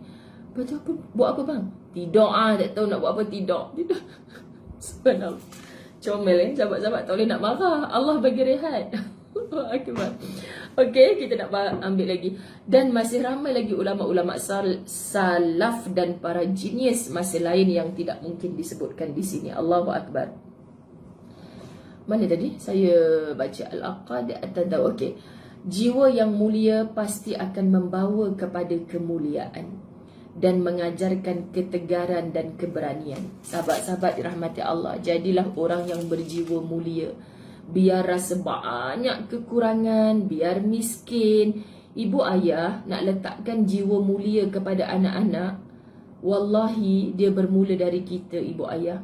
Lepas tu apa, buat apa bang? Tidur tak tahu nak buat apa, tidur. Subhanallah. Comel sahabat-sahabat, tak boleh nak marah. Allah bagi rehat. Akbar. Okey, kita nak ambil lagi. Dan masih ramai lagi ulama-ulama salaf dan para jenius masa lain yang tidak mungkin disebutkan di sini. Allahu Akbar. Mana tadi? Saya baca Al-Aqad atau okey. Jiwa yang mulia pasti akan membawa kepada kemuliaan dan mengajarkan ketegaran dan keberanian. Sahabat-sahabat dirahmati Allah, jadilah orang yang berjiwa mulia. Biar rasa banyak kekurangan, biar miskin, ibu ayah nak letakkan jiwa mulia kepada anak-anak. Wallahi dia bermula dari kita, ibu ayah.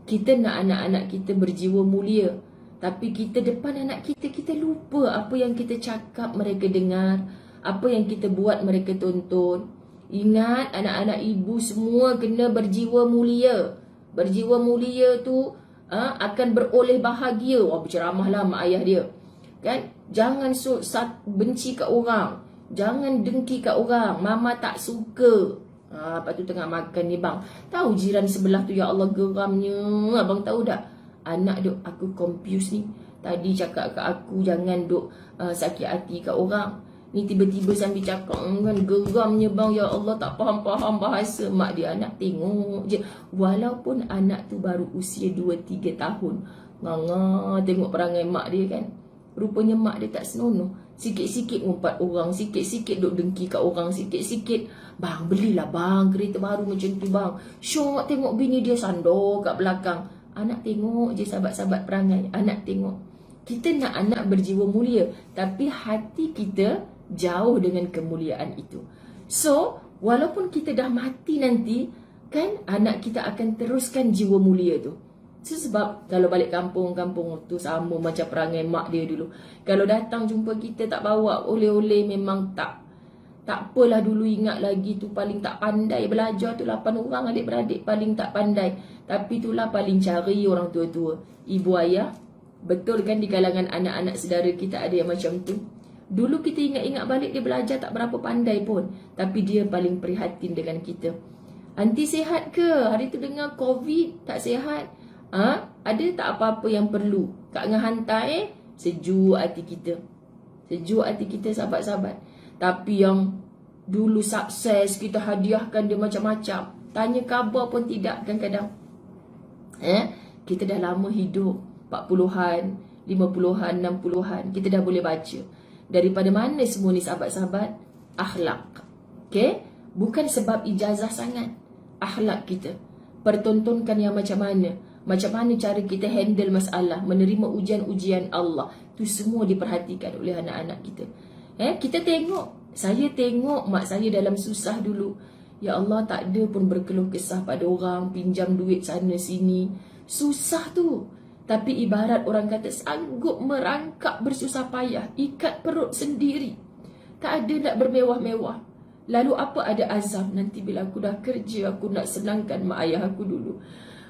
Kita nak anak-anak kita berjiwa mulia, tapi kita depan anak kita, kita lupa apa yang kita cakap mereka dengar, apa yang kita buat mereka tonton. Ingat, anak-anak ibu semua kena berjiwa mulia. Berjiwa mulia tu akan beroleh bahagia. Berceramahlah mak ayah dia kan. Jangan benci kat orang, jangan dengki kat orang. Mama tak suka. Lepas tu tengah makan ni bang, tahu jiran sebelah tu, ya Allah geramnya. Abang tahu tak, anak duk aku confuse ni. Tadi cakap kat aku jangan duk sakit hati kat orang. Ni tiba-tiba sambil cakap kan geramnya bang, ya Allah tak faham-faham bahasa. Mak dia, anak tengok je. Walaupun anak tu baru usia 2-3 tahun, nganga tengok perangai mak dia kan. Rupanya mak dia tak senonoh. Sikit-sikit ngumpat orang, sikit-sikit duk dengki kat orang, sikit-sikit bang belilah bang kereta baru macam tu bang. Syok tengok bini dia sandor kat belakang. Anak tengok je sahabat-sahabat perangai. Anak tengok. Kita nak anak berjiwa mulia, tapi hati kita jauh dengan kemuliaan itu. So, walaupun kita dah mati nanti, kan, anak kita akan teruskan jiwa mulia tu. So, sebab kalau balik kampung-kampung tu sama macam perangai mak dia dulu. Kalau datang jumpa kita tak bawa oleh-oleh, memang tak apalah. Dulu ingat lagi tu paling tak pandai belajar tu 8 orang adik-beradik paling tak pandai. Tapi itulah paling cari orang tua-tua. Ibu ayah, betul kan di kalangan anak-anak saudara kita ada yang macam tu. Dulu kita ingat-ingat balik dia belajar tak berapa pandai pun, tapi dia paling prihatin dengan kita. Aunty sihat ke? Hari tu dengar COVID tak sihat. Ada tak apa-apa yang perlu? Kak Ngah hantar sejuk hati kita. Sejuk hati kita sahabat-sahabat. Tapi yang dulu sukses, kita hadiahkan dia macam-macam. Tanya khabar pun tidak kadang-kadang. Kita dah lama hidup 40-an, 50-an, 60-an. Kita dah boleh baca. Daripada mana semua ni sahabat-sahabat? Akhlak. Okay? Bukan sebab ijazah sangat. Akhlak kita. Pertontonkan yang macam mana. Macam mana cara kita handle masalah, menerima ujian-ujian Allah. Itu semua diperhatikan oleh anak-anak kita. Kita tengok. Saya tengok mak saya dalam susah dulu. Ya Allah, tak ada pun berkeluh kesah pada orang, pinjam duit sana sini. Susah tu. Tapi ibarat orang kata sanggup merangkak bersusah payah, ikat perut sendiri. Tak ada nak bermewah-mewah. Lalu apa ada azam, nanti bila aku dah kerja, aku nak senangkan mak ayah aku dulu.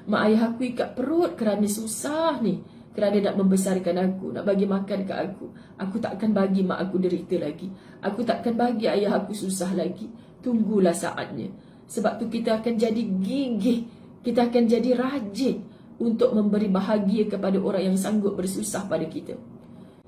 Mak ayah aku ikat perut kerana susah ni, kerana nak membesarkan aku, nak bagi makan ke aku. Aku takkan bagi mak aku derita lagi. Aku takkan bagi ayah aku susah lagi. Tunggulah saatnya. Sebab tu kita akan jadi gigih, kita akan jadi rajin untuk memberi bahagia kepada orang yang sanggup bersusah pada kita.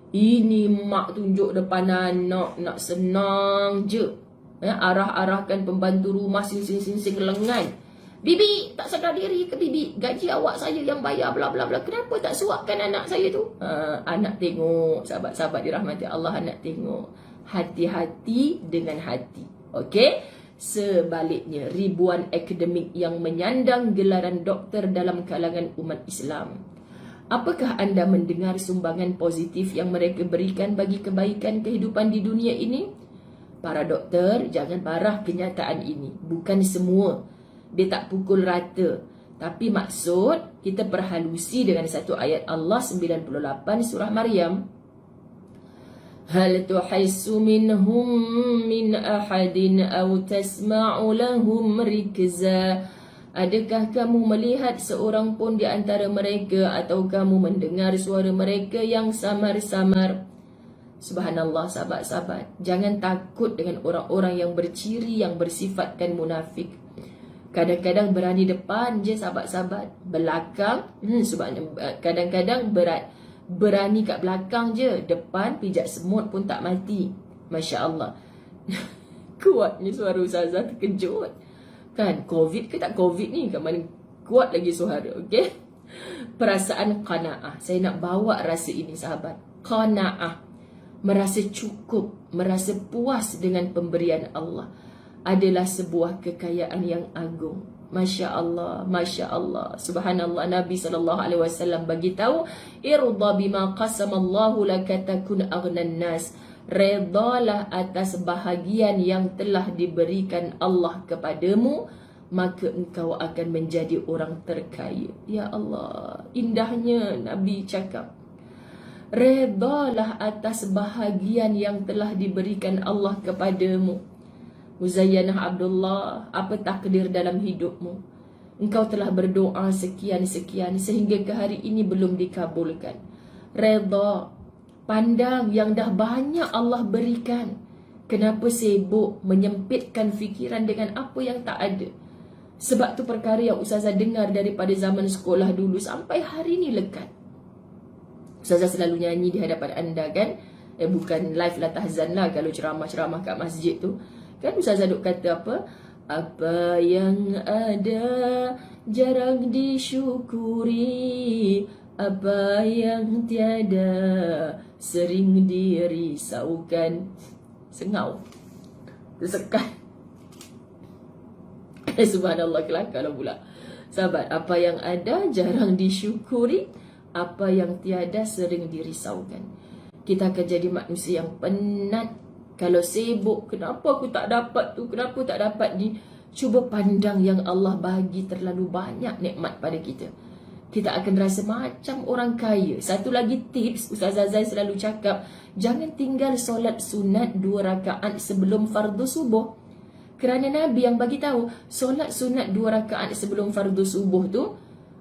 Ini mak tunjuk depan anak, nak senang je. Arah-arahkan pembantu rumah singsing-singsing lengan. Bibi, tak sedar diri ke bibi? Gaji awak saya yang bayar, bla bla bla. Kenapa tak suapkan anak saya tu? Anak tengok, sahabat-sahabat dirahmati Allah, anak tengok. Hati-hati dengan hati. Okey? Sebaliknya, ribuan akademik yang menyandang gelaran doktor dalam kalangan umat Islam. Apakah anda mendengar sumbangan positif yang mereka berikan bagi kebaikan kehidupan di dunia ini? Para doktor, jangan marah kenyataan ini. Bukan semua. Dia tak pukul rata. Tapi maksud, kita perhalusi dengan satu ayat Allah 98 surah Maryam. Hal tuhissu minhum min ahadin aw tasma'u lahum rikza. Adakah kamu melihat seorang pun di antara mereka atau kamu mendengar suara mereka yang samar-samar? Subhanallah, sahabat-sahabat. Jangan takut dengan orang-orang yang berciri yang bersifatkan munafik. Kadang-kadang berani depan je sahabat-sahabat. Belakang, kadang-kadang berani kat belakang je. Depan pijak semut pun tak mati. Masya Allah. Kuatnya suara Ustazah, terkejut. Kan, Covid ke tak Covid ni? Kat mana kuat lagi suara, okey? Perasaan qanaah. Saya nak bawa rasa ini sahabat. Qanaah. Merasa cukup, merasa puas dengan pemberian Allah adalah sebuah kekayaan yang agung. Masya Allah, Masya Allah, Subhanallah. Nabi SAW bagi tahu, irda bima qasamallahu laka takun aghnan nas. Redalah atas bahagian yang telah diberikan Allah kepadamu, maka engkau akan menjadi orang terkaya. Ya Allah, indahnya Nabi cakap. Redalah atas bahagian yang telah diberikan Allah kepadamu. Muzayyanah Abdullah, apa takdir dalam hidupmu? Engkau telah berdoa sekian-sekian sehingga ke hari ini belum dikabulkan. Redha, pandang yang dah banyak Allah berikan. Kenapa sibuk menyempitkan fikiran dengan apa yang tak ada? Sebab tu perkara yang Ustazah dengar daripada zaman sekolah dulu sampai hari ni lekat. Ustazah selalu nyanyi di hadapan anda kan? Bukan live lah, tahzan lah kalau ceramah-ceramah kat masjid tu. Kan Ustazah duk kata apa? Apa yang ada jarang disyukuri, apa yang tiada sering dirisaukan. Sengau, tersekat. Subhanallah, kelakar pula. Sahabat, apa yang ada jarang disyukuri, apa yang tiada sering dirisaukan. Kita akan jadi manusia yang penat. Kalau sibuk, kenapa aku tak dapat tu, kenapa tak dapat ni? Cuba pandang yang Allah bagi terlalu banyak nikmat pada kita. Kita akan rasa macam orang kaya. Satu lagi tips, Ustazah Zai selalu cakap, jangan tinggal solat sunat 2 rakaat sebelum fardu subuh. Kerana Nabi yang bagi tahu, solat sunat 2 rakaat sebelum fardu subuh tu,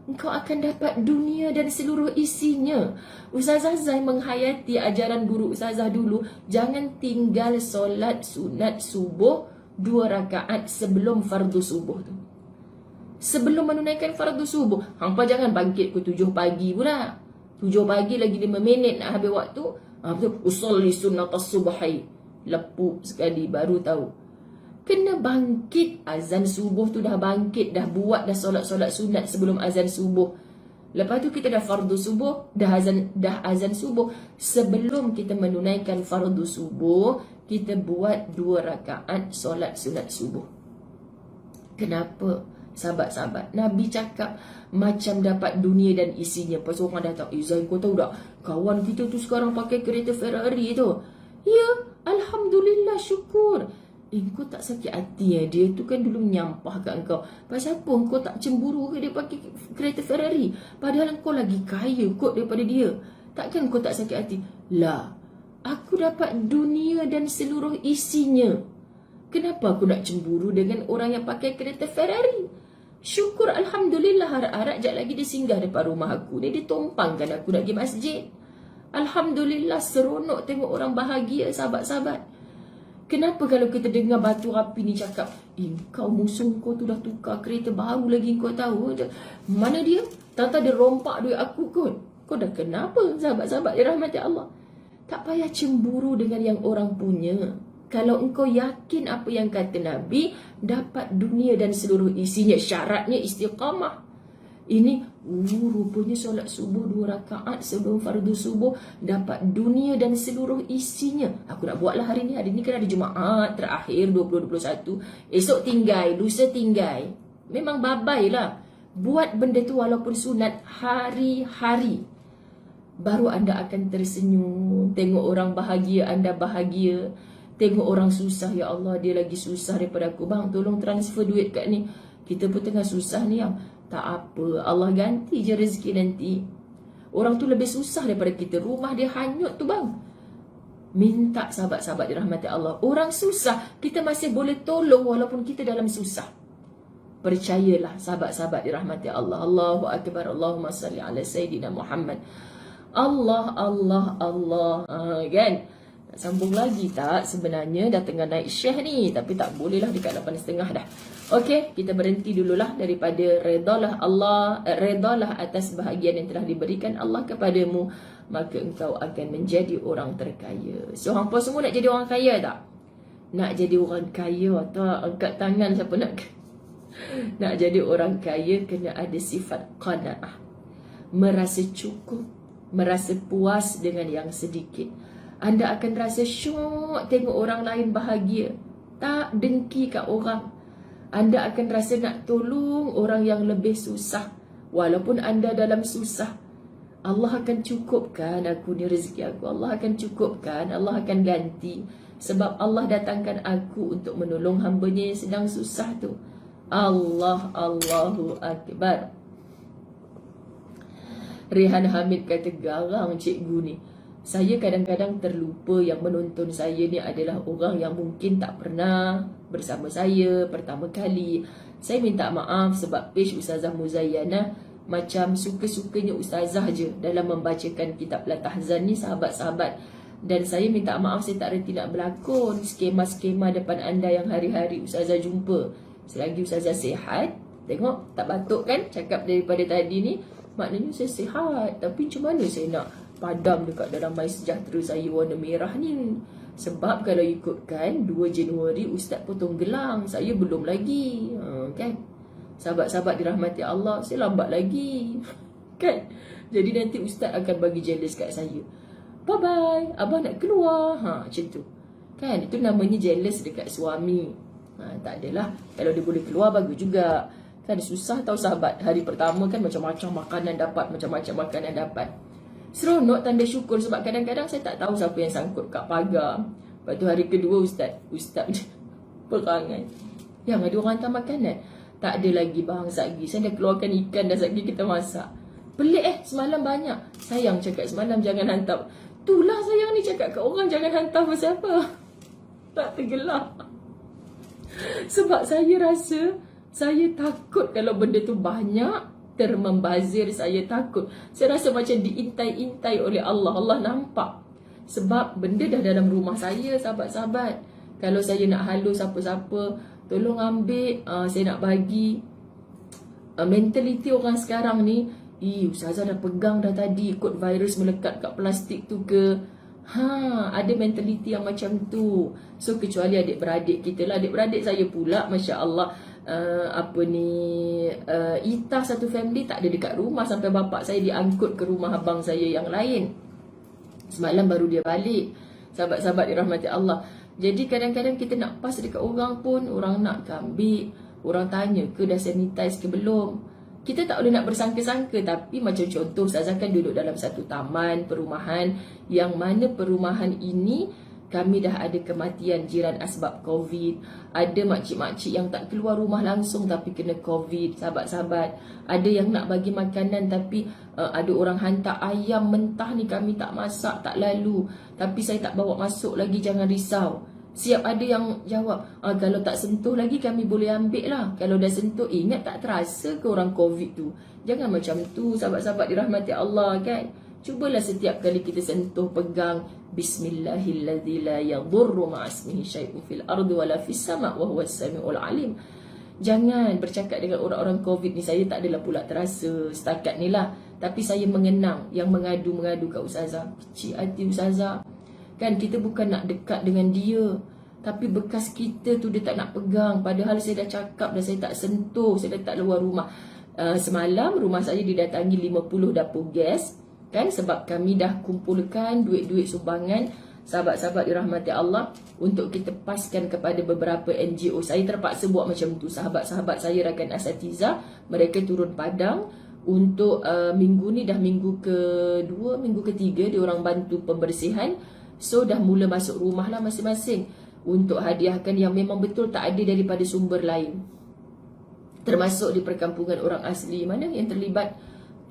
engkau akan dapat dunia dan seluruh isinya. Ustazah Zai menghayati ajaran guru Ustazah dulu, jangan tinggal solat sunat subuh 2 rakaat sebelum fardu subuh tu. Sebelum menunaikan fardu subuh, hampa jangan bangkit ke 7 pagi pula. 7 pagi lagi 5 minit nak habis waktu. Betul, usolli sunnatas subhi. Lepuk sekali baru tahu. Kena bangkit, azan subuh tu dah bangkit, dah buat dah solat-solat sunat sebelum azan subuh. Lepas tu kita dah fardu subuh, dah azan subuh. Sebelum kita menunaikan fardu subuh, kita buat 2 rakaat solat sunat subuh. Kenapa? Sahabat-sahabat, Nabi cakap macam dapat dunia dan isinya. Pasal orang dah tahu, Zain, kau tahu tak, kawan kita tu sekarang pakai kereta Ferrari tu. Ya, Alhamdulillah, syukur. kau tak sakit hati dia tu kan dulu menyampah kat engkau. Pasal apa kau tak cemburu ke dia pakai kereta Ferrari? Padahal kau lagi kaya kot daripada dia. Takkan kau tak sakit hati? Lah, aku dapat dunia dan seluruh isinya. Kenapa aku nak cemburu dengan orang yang pakai kereta Ferrari? Syukur Alhamdulillah, harap-harap sekejap lagi dia singgah depan rumah aku ni, dia tumpangkan aku nak pergi masjid. Alhamdulillah, seronok tengok orang bahagia, sahabat-sahabat. Kenapa kalau kita dengar batu api ni cakap, kau musuh kau tu dah tukar kereta baru lagi, kau tahu? Mana dia? Tata dia rompak duit aku kot. Kau dah kenapa, sahabat-sahabat dirahmati Allah? Tak payah cemburu dengan yang orang punya. Kalau engkau yakin apa yang kata Nabi, dapat dunia dan seluruh isinya. Syaratnya istiqamah. Ini rupanya solat subuh 2 rakaat sebelum fardu subuh, dapat dunia dan seluruh isinya. Aku nak buatlah hari ni. Hari ni kan ada Jumaat terakhir 2021. Esok tinggal, lusa tinggal. Memang babai lah. Buat benda tu walaupun sunat hari-hari. Baru anda akan tersenyum. Tengok orang bahagia, anda bahagia. Tengok orang susah, ya Allah, dia lagi susah daripada aku. Bang, tolong transfer duit kat ni. Kita pun tengah susah ni, yang tak apa, Allah ganti je rezeki nanti. Orang tu lebih susah daripada kita. Rumah dia hanyut tu, bang. Minta, sahabat-sahabat dirahmati Allah. Orang susah, kita masih boleh tolong walaupun kita dalam susah. Percayalah, sahabat-sahabat dirahmati Allah. Allahu Akbar, Allahumma salli ala Sayyidina Muhammad. Allah, Allah, Allah. Kan? Nak sambung lagi tak? Sebenarnya dah tengah naik syekh ni, tapi tak boleh lah, dekat 8.30 dah. Okey, kita berhenti dululah daripada redalah Allah, redalah atas bahagian yang telah diberikan Allah kepadamu, maka engkau akan menjadi orang terkaya. So, hampa semua nak jadi orang kaya tak? Nak jadi orang kaya tak? Angkat tangan siapa nak. Nak jadi orang kaya kena ada sifat qanaah. Merasa cukup, merasa puas dengan yang sedikit. Anda akan rasa syok tengok orang lain bahagia. Tak dengki kat orang. Anda akan rasa nak tolong orang yang lebih susah. Walaupun anda dalam susah, Allah akan cukupkan aku ni rezeki aku. Allah akan cukupkan, Allah akan ganti. Sebab Allah datangkan aku untuk menolong hamba-Nya yang sedang susah tu. Allah, Allahu Akbar. Rehan Hamid kata, garang cikgu ni. Saya kadang-kadang terlupa yang menonton saya ni adalah orang yang mungkin tak pernah bersama saya pertama kali. Saya minta maaf sebab page Ustazah Muzayyanah macam suka-sukanya Ustazah je dalam membacakan kitab Al-Tahzan ni, sahabat-sahabat. Dan saya minta maaf, saya tak reti nak berlakon skema-skema depan anda yang hari-hari Ustazah jumpa. Selagi Ustazah sihat, tengok tak batuk kan cakap daripada tadi ni, maknanya saya sihat. Tapi macam mana saya nak padam dekat dalam My Sejahtera saya warna merah ni? Sebab kalau ikutkan 2 Januari Ustaz potong gelang, saya belum lagi, kan? Sahabat-sahabat dirahmati Allah, saya lambat lagi, kan? Jadi nanti Ustaz akan bagi jealous kat saya. Bye-bye, abang nak keluar, macam tu, kan? Itu namanya jealous dekat suami. Tak adalah, kalau dia boleh keluar bagus juga, kan? Susah tahu sahabat, hari pertama kan macam-macam makanan dapat, macam-macam makanan dapat. Seronok, tanda syukur. Sebab kadang-kadang saya tak tahu siapa yang sangkut kat pagar. Lepas tu hari kedua Ustaz perangai, yang ada orang hantar makanan. Tak ada lagi bang, satgi saya dah keluarkan ikan dah, satgi kita masak. Pelik semalam banyak. Sayang cakap semalam jangan hantar. Itulah sayang ni cakap kat orang jangan hantar pasal apa. Tak tergelak. Sebab saya rasa, saya takut kalau benda tu banyak termembazir. Saya takut. Saya rasa macam diintai-intai oleh Allah. Allah nampak. Sebab benda dah dalam rumah saya, sahabat-sahabat. Kalau saya nak halu siapa-siapa, tolong ambil, saya nak bagi. Mentaliti orang sekarang ni, Ustazah dah pegang dah tadi, ikut virus melekat kat plastik tu ke. Ada mentaliti yang macam tu. So kecuali adik-beradik kita lah. Adik-beradik saya pula, Masya Allah, Ita satu family tak ada dekat rumah, sampai bapak saya diangkut ke rumah abang saya yang lain. Semalam baru dia balik. Sahabat-sahabat dirahmati Allah. Jadi kadang-kadang kita nak pas dekat orang pun, orang nak ke ambil, orang tanya ke dah sanitize ke belum. Kita tak boleh nak bersangka-sangka. Tapi macam contoh, Ustazah kan duduk dalam satu taman perumahan, yang mana perumahan ini Kami dah ada kematian jiran asbab COVID. Ada makcik-makcik yang tak keluar rumah langsung tapi kena COVID, sahabat-sahabat. Ada yang nak bagi makanan tapi ada orang hantar ayam mentah ni, kami tak masak, tak lalu. Tapi saya tak bawa masuk lagi, jangan risau. Siap ada yang jawab, kalau tak sentuh lagi kami boleh ambil lah. Kalau dah sentuh, ingat tak terasa ke orang COVID tu? Jangan macam tu, sahabat-sahabat dirahmati Allah kan. Cubalah setiap kali kita sentuh, pegang Bismillahilladzi la yadurru ma'asmihi syai'un fil ardi wala fis sama' wa huwas samiul alim. Jangan bercakap dengan orang-orang COVID ni. Saya tak adalah pula terasa setakat ni lah. Tapi saya mengenang yang mengadu-mengadu kat Ustazah. Kecil hati Ustazah. Kan kita bukan nak dekat dengan dia, tapi bekas kita tu dia tak nak pegang. Padahal saya dah cakap dah, saya tak sentuh, saya dah tak luar rumah. Semalam rumah saya didatangi 50 dapur gas. Kan sebab kami dah kumpulkan duit-duit sumbangan sahabat-sahabat dirahmati Allah untuk kita paskan kepada beberapa NGO. Saya terpaksa buat macam tu. Sahabat-sahabat saya rakan asatiza, mereka turun padang untuk minggu ni dah minggu kedua, minggu ketiga dia orang bantu pembersihan. So dah mula masuk rumah lah masing-masing untuk hadiahkan yang memang betul tak ada daripada sumber lain. Termasuk di perkampungan orang asli mana yang terlibat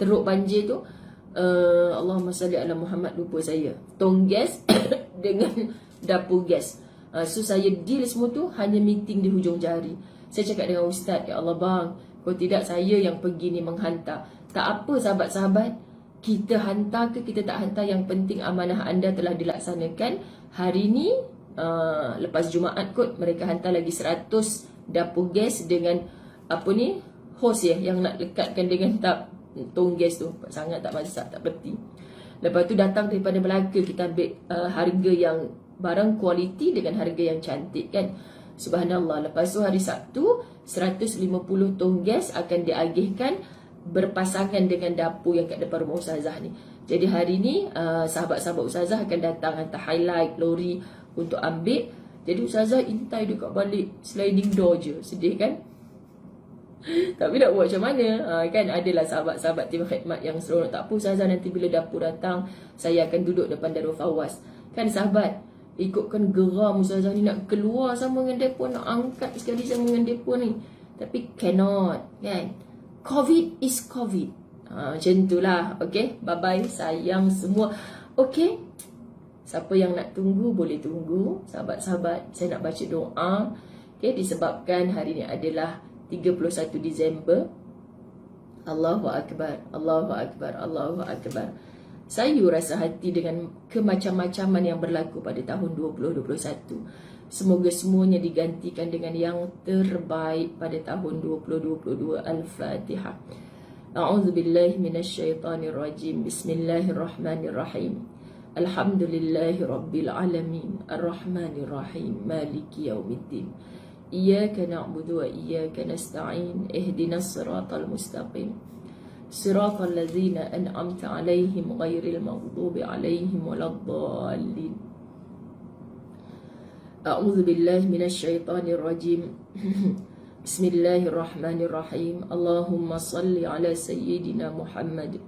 teruk banjir tu. Allahumma salli ala Muhammad, lupa saya. Tong gas dengan dapur gas. So saya deal semua tu hanya meeting di hujung jari. Saya cakap dengan Ustaz, ya Allah bang, kalau tidak saya yang pergi ni menghantar. Tak apa sahabat-sahabat, kita hantar ke kita tak hantar, yang penting amanah anda telah dilaksanakan. Hari ni lepas Jumaat kot mereka hantar lagi 100 dapur gas dengan apa ni, hos ya, yang nak lekatkan dengan tong gas tu. Sangat tak masak, tak peti. Lepas tu datang daripada Melaka, kita ambil harga yang barang kualiti dengan harga yang cantik kan. Subhanallah. Lepas tu hari Sabtu 150 tong gas akan diagihkan berpasangan dengan dapur yang kat depan rumah Ustazah ni. Jadi hari ni sahabat-sahabat Ustazah akan datang hantar highlight lori untuk ambil. Jadi Ustazah intai dekat balik sliding door je. Sedih kan? Tapi nak buat macam mana? Kan adalah sahabat-sahabat tim khidmat yang seronok. Tak apa Ustazah, nanti bila dapur datang saya akan duduk depan Darul Fawaz. Kan sahabat, ikutkan geram Ustazah ni nak keluar sama dengan mereka, nak angkat sekali sama dengan mereka ni. Tapi cannot kan. COVID is COVID. Macam itulah. Okay, bye-bye sayang semua. Okay, siapa yang nak tunggu boleh tunggu. Sahabat-sahabat, saya nak baca doa. Okay, disebabkan hari ni adalah 31 Disember. Allahu Akbar, Allahu Akbar, Allahu Akbar. Saya rasa hati dengan kemacam-macaman yang berlaku pada tahun 2021. Semoga semuanya digantikan dengan yang terbaik pada tahun 2022. Al-Fatihah. A'udzubillahi minasyaitanirrajim. Bismillahirrahmanirrahim. Alhamdulillahi rabbil alamin. Ar-Rahmanirrahim. Maliki yaumiddin. Iyyaka na'budu wa iyyaka nasta'in. Ihdinas siratal mustaqim. Siratal ladzina an'amta 'alaihim ghairil maghdubi 'alaihim waladdallin. A'udzu billahi minasyaitonir rajim. Bismillahirrahmanirrahim. Allahumma salli ala sayyidina Muhammad.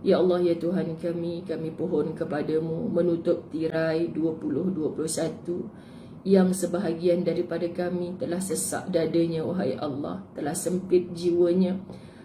Ya Allah, ya Tuhan kami pohon kepadamu menutup tirai 2021 yang sebahagian daripada kami telah sesak dadanya, wahai Allah, telah sempit jiwanya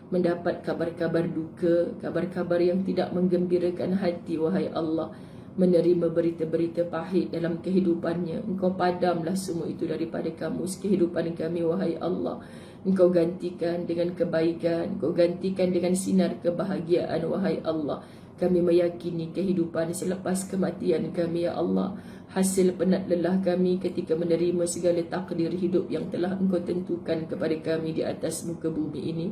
mendapat kabar-kabar duka, kabar-kabar yang tidak menggembirakan hati, wahai Allah, menerima berita-berita pahit dalam kehidupannya. Engkau padamlah semua itu daripada kamus kehidupan kami, wahai Allah. Engkau gantikan dengan kebaikan, Engkau gantikan dengan sinar kebahagiaan, wahai Allah. Kami meyakini kehidupan selepas kematian kami, ya Allah, hasil penat lelah kami ketika menerima segala takdir hidup yang telah Engkau tentukan kepada kami di atas muka bumi ini.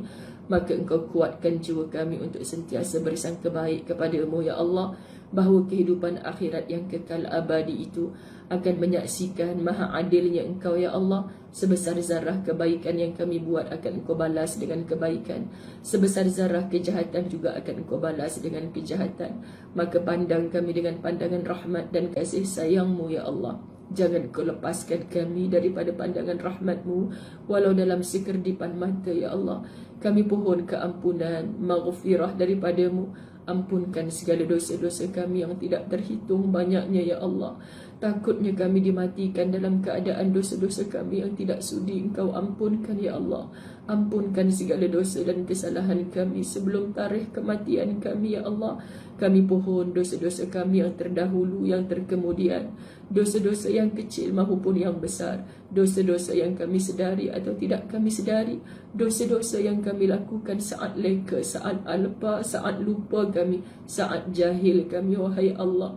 Maka Engkau kuatkan jiwa kami untuk sentiasa bersangka baik kepadamu, ya Allah, bahawa kehidupan akhirat yang kekal abadi itu akan menyaksikan maha adilnya Engkau, ya Allah. Sebesar zarah kebaikan yang kami buat akan Engkau balas dengan kebaikan. Sebesar zarah kejahatan juga akan Engkau balas dengan kejahatan. Maka pandang kami dengan pandangan rahmat dan kasih sayang-Mu, ya Allah. Jangan Kau lepaskan kami daripada pandangan rahmat-Mu walau dalam sekerdipan mata, ya Allah. Kami pohon keampunan, maghfirah daripada-Mu. Ampunkan segala dosa-dosa kami yang tidak terhitung banyaknya ya Allah. Takutnya kami dimatikan dalam keadaan dosa-dosa kami yang tidak sudi Engkau ampunkan ya Allah. Ampunkan segala dosa dan kesalahan kami sebelum tarikh kematian kami ya Allah. Kami pohon dosa-dosa kami yang terdahulu, yang terkemudian, dosa-dosa yang kecil maupun yang besar, dosa-dosa yang kami sedari atau tidak kami sedari, dosa-dosa yang kami lakukan saat leka, saat alpa, saat lupa kami, saat jahil kami, wahai Allah.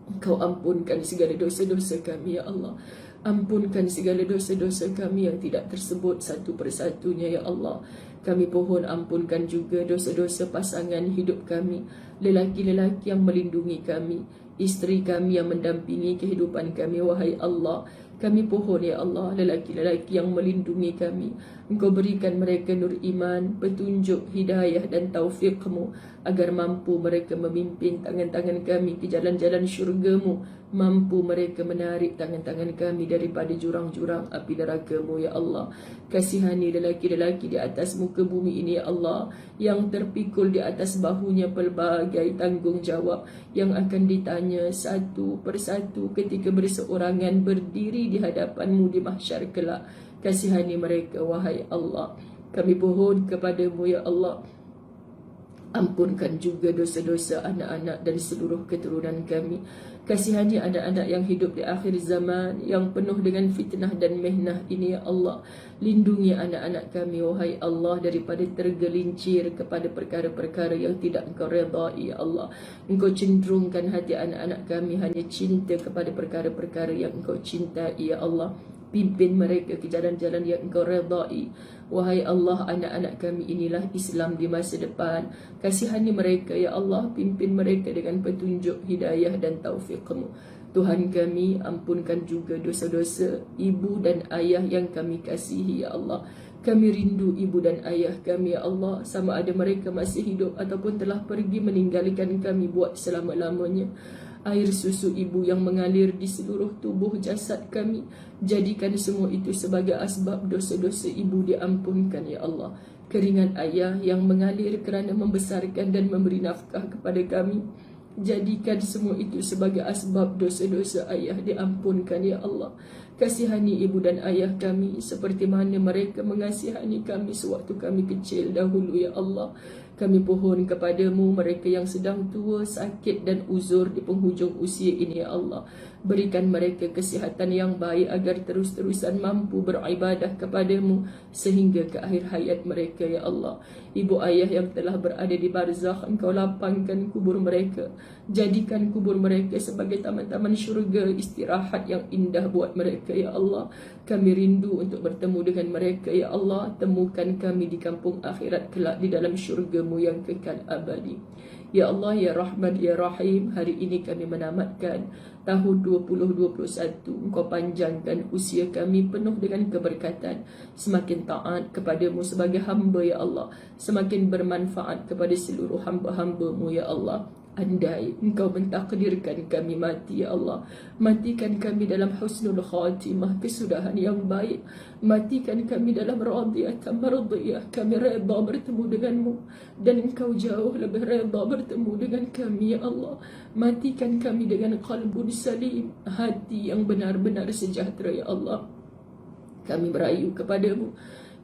Engkau ampunkan segala dosa-dosa kami ya Allah. Ampunkan segala dosa-dosa kami yang tidak tersebut satu persatunya ya Allah. Kami pohon ampunkan juga dosa-dosa pasangan hidup kami, lelaki-lelaki yang melindungi kami, isteri kami yang mendampingi kehidupan kami, wahai Allah. Kami pohon ya Allah, lelaki-lelaki yang melindungi kami. Engkau berikan mereka nur iman, petunjuk, hidayah dan taufik-Mu, agar mampu mereka memimpin tangan-tangan kami ke jalan-jalan syurga-Mu, mampu mereka menarik tangan-tangan kami daripada jurang-jurang api neraka-Mu ya Allah. Kasihani lelaki-lelaki di atas muka bumi ini ya Allah, yang terpikul di atas bahunya pelbagai tanggungjawab yang akan ditanya satu persatu ketika berseorangan berdiri di hadapan-Mu di mahsyar kelak. Kasihani mereka wahai Allah. Kami pohon kepadamu ya Allah, ampunkan juga dosa-dosa anak-anak dan seluruh keturunan kami. Kasihani anak-anak yang hidup di akhir zaman, yang penuh dengan fitnah dan mihnah ini ya Allah. Lindungi anak-anak kami wahai Allah daripada tergelincir kepada perkara-perkara yang tidak Engkau redai ya Allah. Engkau cenderungkan hati anak-anak kami hanya cinta kepada perkara-perkara yang Engkau cintai ya Allah. Pimpin mereka ke jalan-jalan yang Engkau redai. Wahai Allah, anak-anak kami inilah Islam di masa depan. Kasihani mereka ya Allah, pimpin mereka dengan petunjuk, hidayah dan taufik-Mu. Tuhan kami, ampunkan juga dosa-dosa ibu dan ayah yang kami kasihi ya Allah. Kami rindu ibu dan ayah kami ya Allah, sama ada mereka masih hidup ataupun telah pergi meninggalkan kami buat selama-lamanya. Air susu ibu yang mengalir di seluruh tubuh jasad kami, jadikan semua itu sebagai asbab dosa-dosa ibu diampunkan ya Allah. Keringat ayah yang mengalir kerana membesarkan dan memberi nafkah kepada kami, jadikan semua itu sebagai asbab dosa-dosa ayah diampunkan ya Allah. Kasihani ibu dan ayah kami seperti mana mereka mengasihani kami sewaktu kami kecil dahulu ya Allah. Kami pohon kepadamu mereka yang sedang tua, sakit dan uzur di penghujung usia ini ya Allah. Berikan mereka kesihatan yang baik agar terus-terusan mampu beribadah kepadamu sehingga ke akhir hayat mereka ya Allah. Ibu ayah yang telah berada di barzakh, Engkau lapangkan kubur mereka. Jadikan kubur mereka sebagai taman-taman syurga, istirahat yang indah buat mereka ya Allah. Kami rindu untuk bertemu dengan mereka ya Allah. Temukan kami di kampung akhirat kelak di dalam syurga-Mu yang kekal abadi. Ya Allah, ya Rahman, ya Rahim, hari ini kami menamatkan tahun 2021. Engkau panjangkan usia kami penuh dengan keberkatan, semakin taat kepadamu sebagai hamba ya Allah, semakin bermanfaat kepada seluruh hamba-hamba-Mu ya Allah. Andai Engkau mentakdirkan kami mati ya Allah, matikan kami dalam husnul khatimah, kesudahan yang baik. Matikan kami dalam radiyatan mardiyah, kami reda bertemu denganmu dan Engkau jauh lebih reda bertemu dengan kami ya Allah. Matikan kami dengan qalbun salim, hati yang benar-benar sejahtera ya Allah. Kami merayu kepadamu.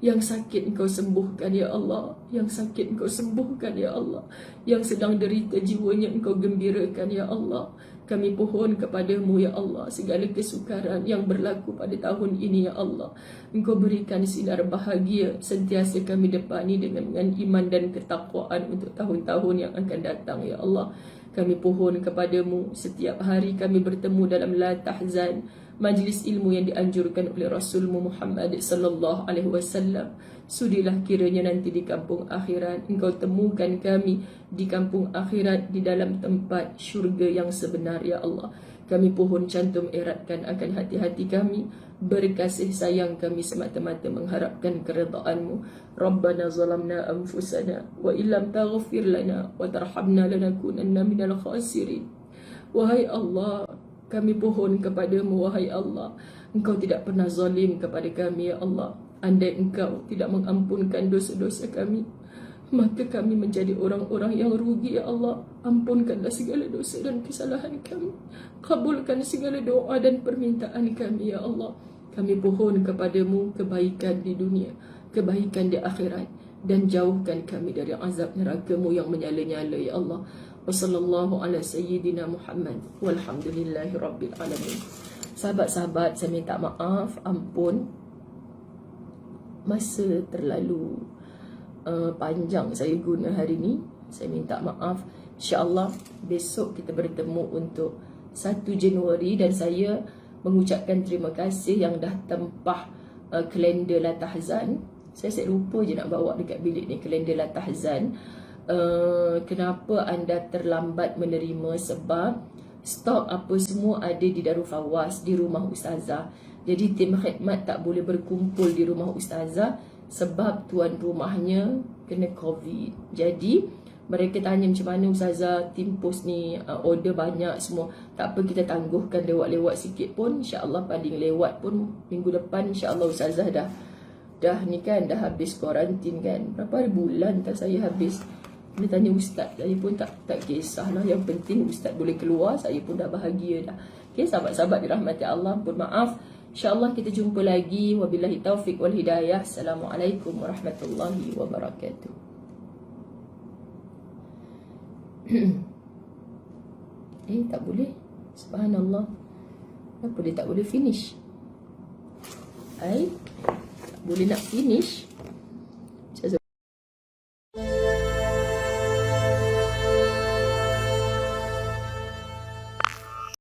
Yang sakit Engkau sembuhkan ya Allah, yang sakit Engkau sembuhkan ya Allah, yang sedang derita jiwanya Engkau gembirakan ya Allah. Kami pohon kepadamu ya Allah segala kesukaran yang berlaku pada tahun ini ya Allah. Engkau berikan sinar bahagia sentiasa kami depani dengan iman dan ketakwaan untuk tahun-tahun yang akan datang ya Allah. Kami pohon kepadamu setiap hari kami bertemu dalam La Tahzan, majlis ilmu yang dianjurkan oleh Rasulmu Muhammad sallallahu alaihi wasallam. Sudilah kiranya nanti di kampung akhirat Engkau temukan kami di kampung akhirat di dalam tempat syurga yang sebenar ya Allah. Kami pohon cantum eratkan akan hati-hati kami, berkasih sayang kami semata-mata mengharapkan keredaan-Mu. Rabbana zalamna anfusana wa illam taghfir lana wa tarhamna lanakunanna minal khasirin. Wahai Allah, kami pohon kepadamu wahai Allah, Engkau tidak pernah zalim kepada kami ya Allah. Andai Engkau tidak mengampunkan dosa-dosa kami, maka kami menjadi orang-orang yang rugi. Ya Allah, ampunkanlah segala dosa dan kesalahan kami. Kabulkan segala doa dan permintaan kami. Ya Allah, kami pohon kepadamu kebaikan di dunia, kebaikan di akhirat, dan jauhkan kami dari azab neraka-Mu yang menyala-nyala. Ya Allah, wa sallallahu ala sayyidina Muhammad walhamdulillahi rabbil alamin. Sahabat-sahabat, saya minta maaf, ampun, masa terlalu panjang saya guna hari ni. Saya minta maaf. InsyaAllah besok kita bertemu untuk 1 Januari, dan saya mengucapkan terima kasih yang dah tempah kalender Latahzan. Saya lupa je nak bawa dekat bilik ni kalender Latahzan. Kenapa anda terlambat menerima? Sebab stok apa semua ada di Darul Fawaz, di rumah Ustazah. Jadi tim khidmat tak boleh berkumpul di rumah Ustazah sebab tuan rumahnya kena COVID. Jadi mereka tanya macam mana Ustazah, tim pos ni order banyak semua. Tak apa, kita tangguhkan lewat-lewat sikit pun. InsyaAllah paling lewat pun minggu depan InsyaAllah Ustazah dah ni kan, dah habis kuarantin kan. Berapa hari bulan tak saya habis. Dia tanya Ustaz, saya pun tak kisahlah. Yang penting Ustaz boleh keluar, saya pun dah bahagia dah. Okay, sahabat-sahabat dirahmati Allah, pun maaf. InsyaAllah kita jumpa lagi. Wabillahi taufiq wal hidayah. Assalamualaikum warahmatullahi wabarakatuh. Tak boleh. Subhanallah. Kenapa dia tak boleh finish? Tak boleh nak finish.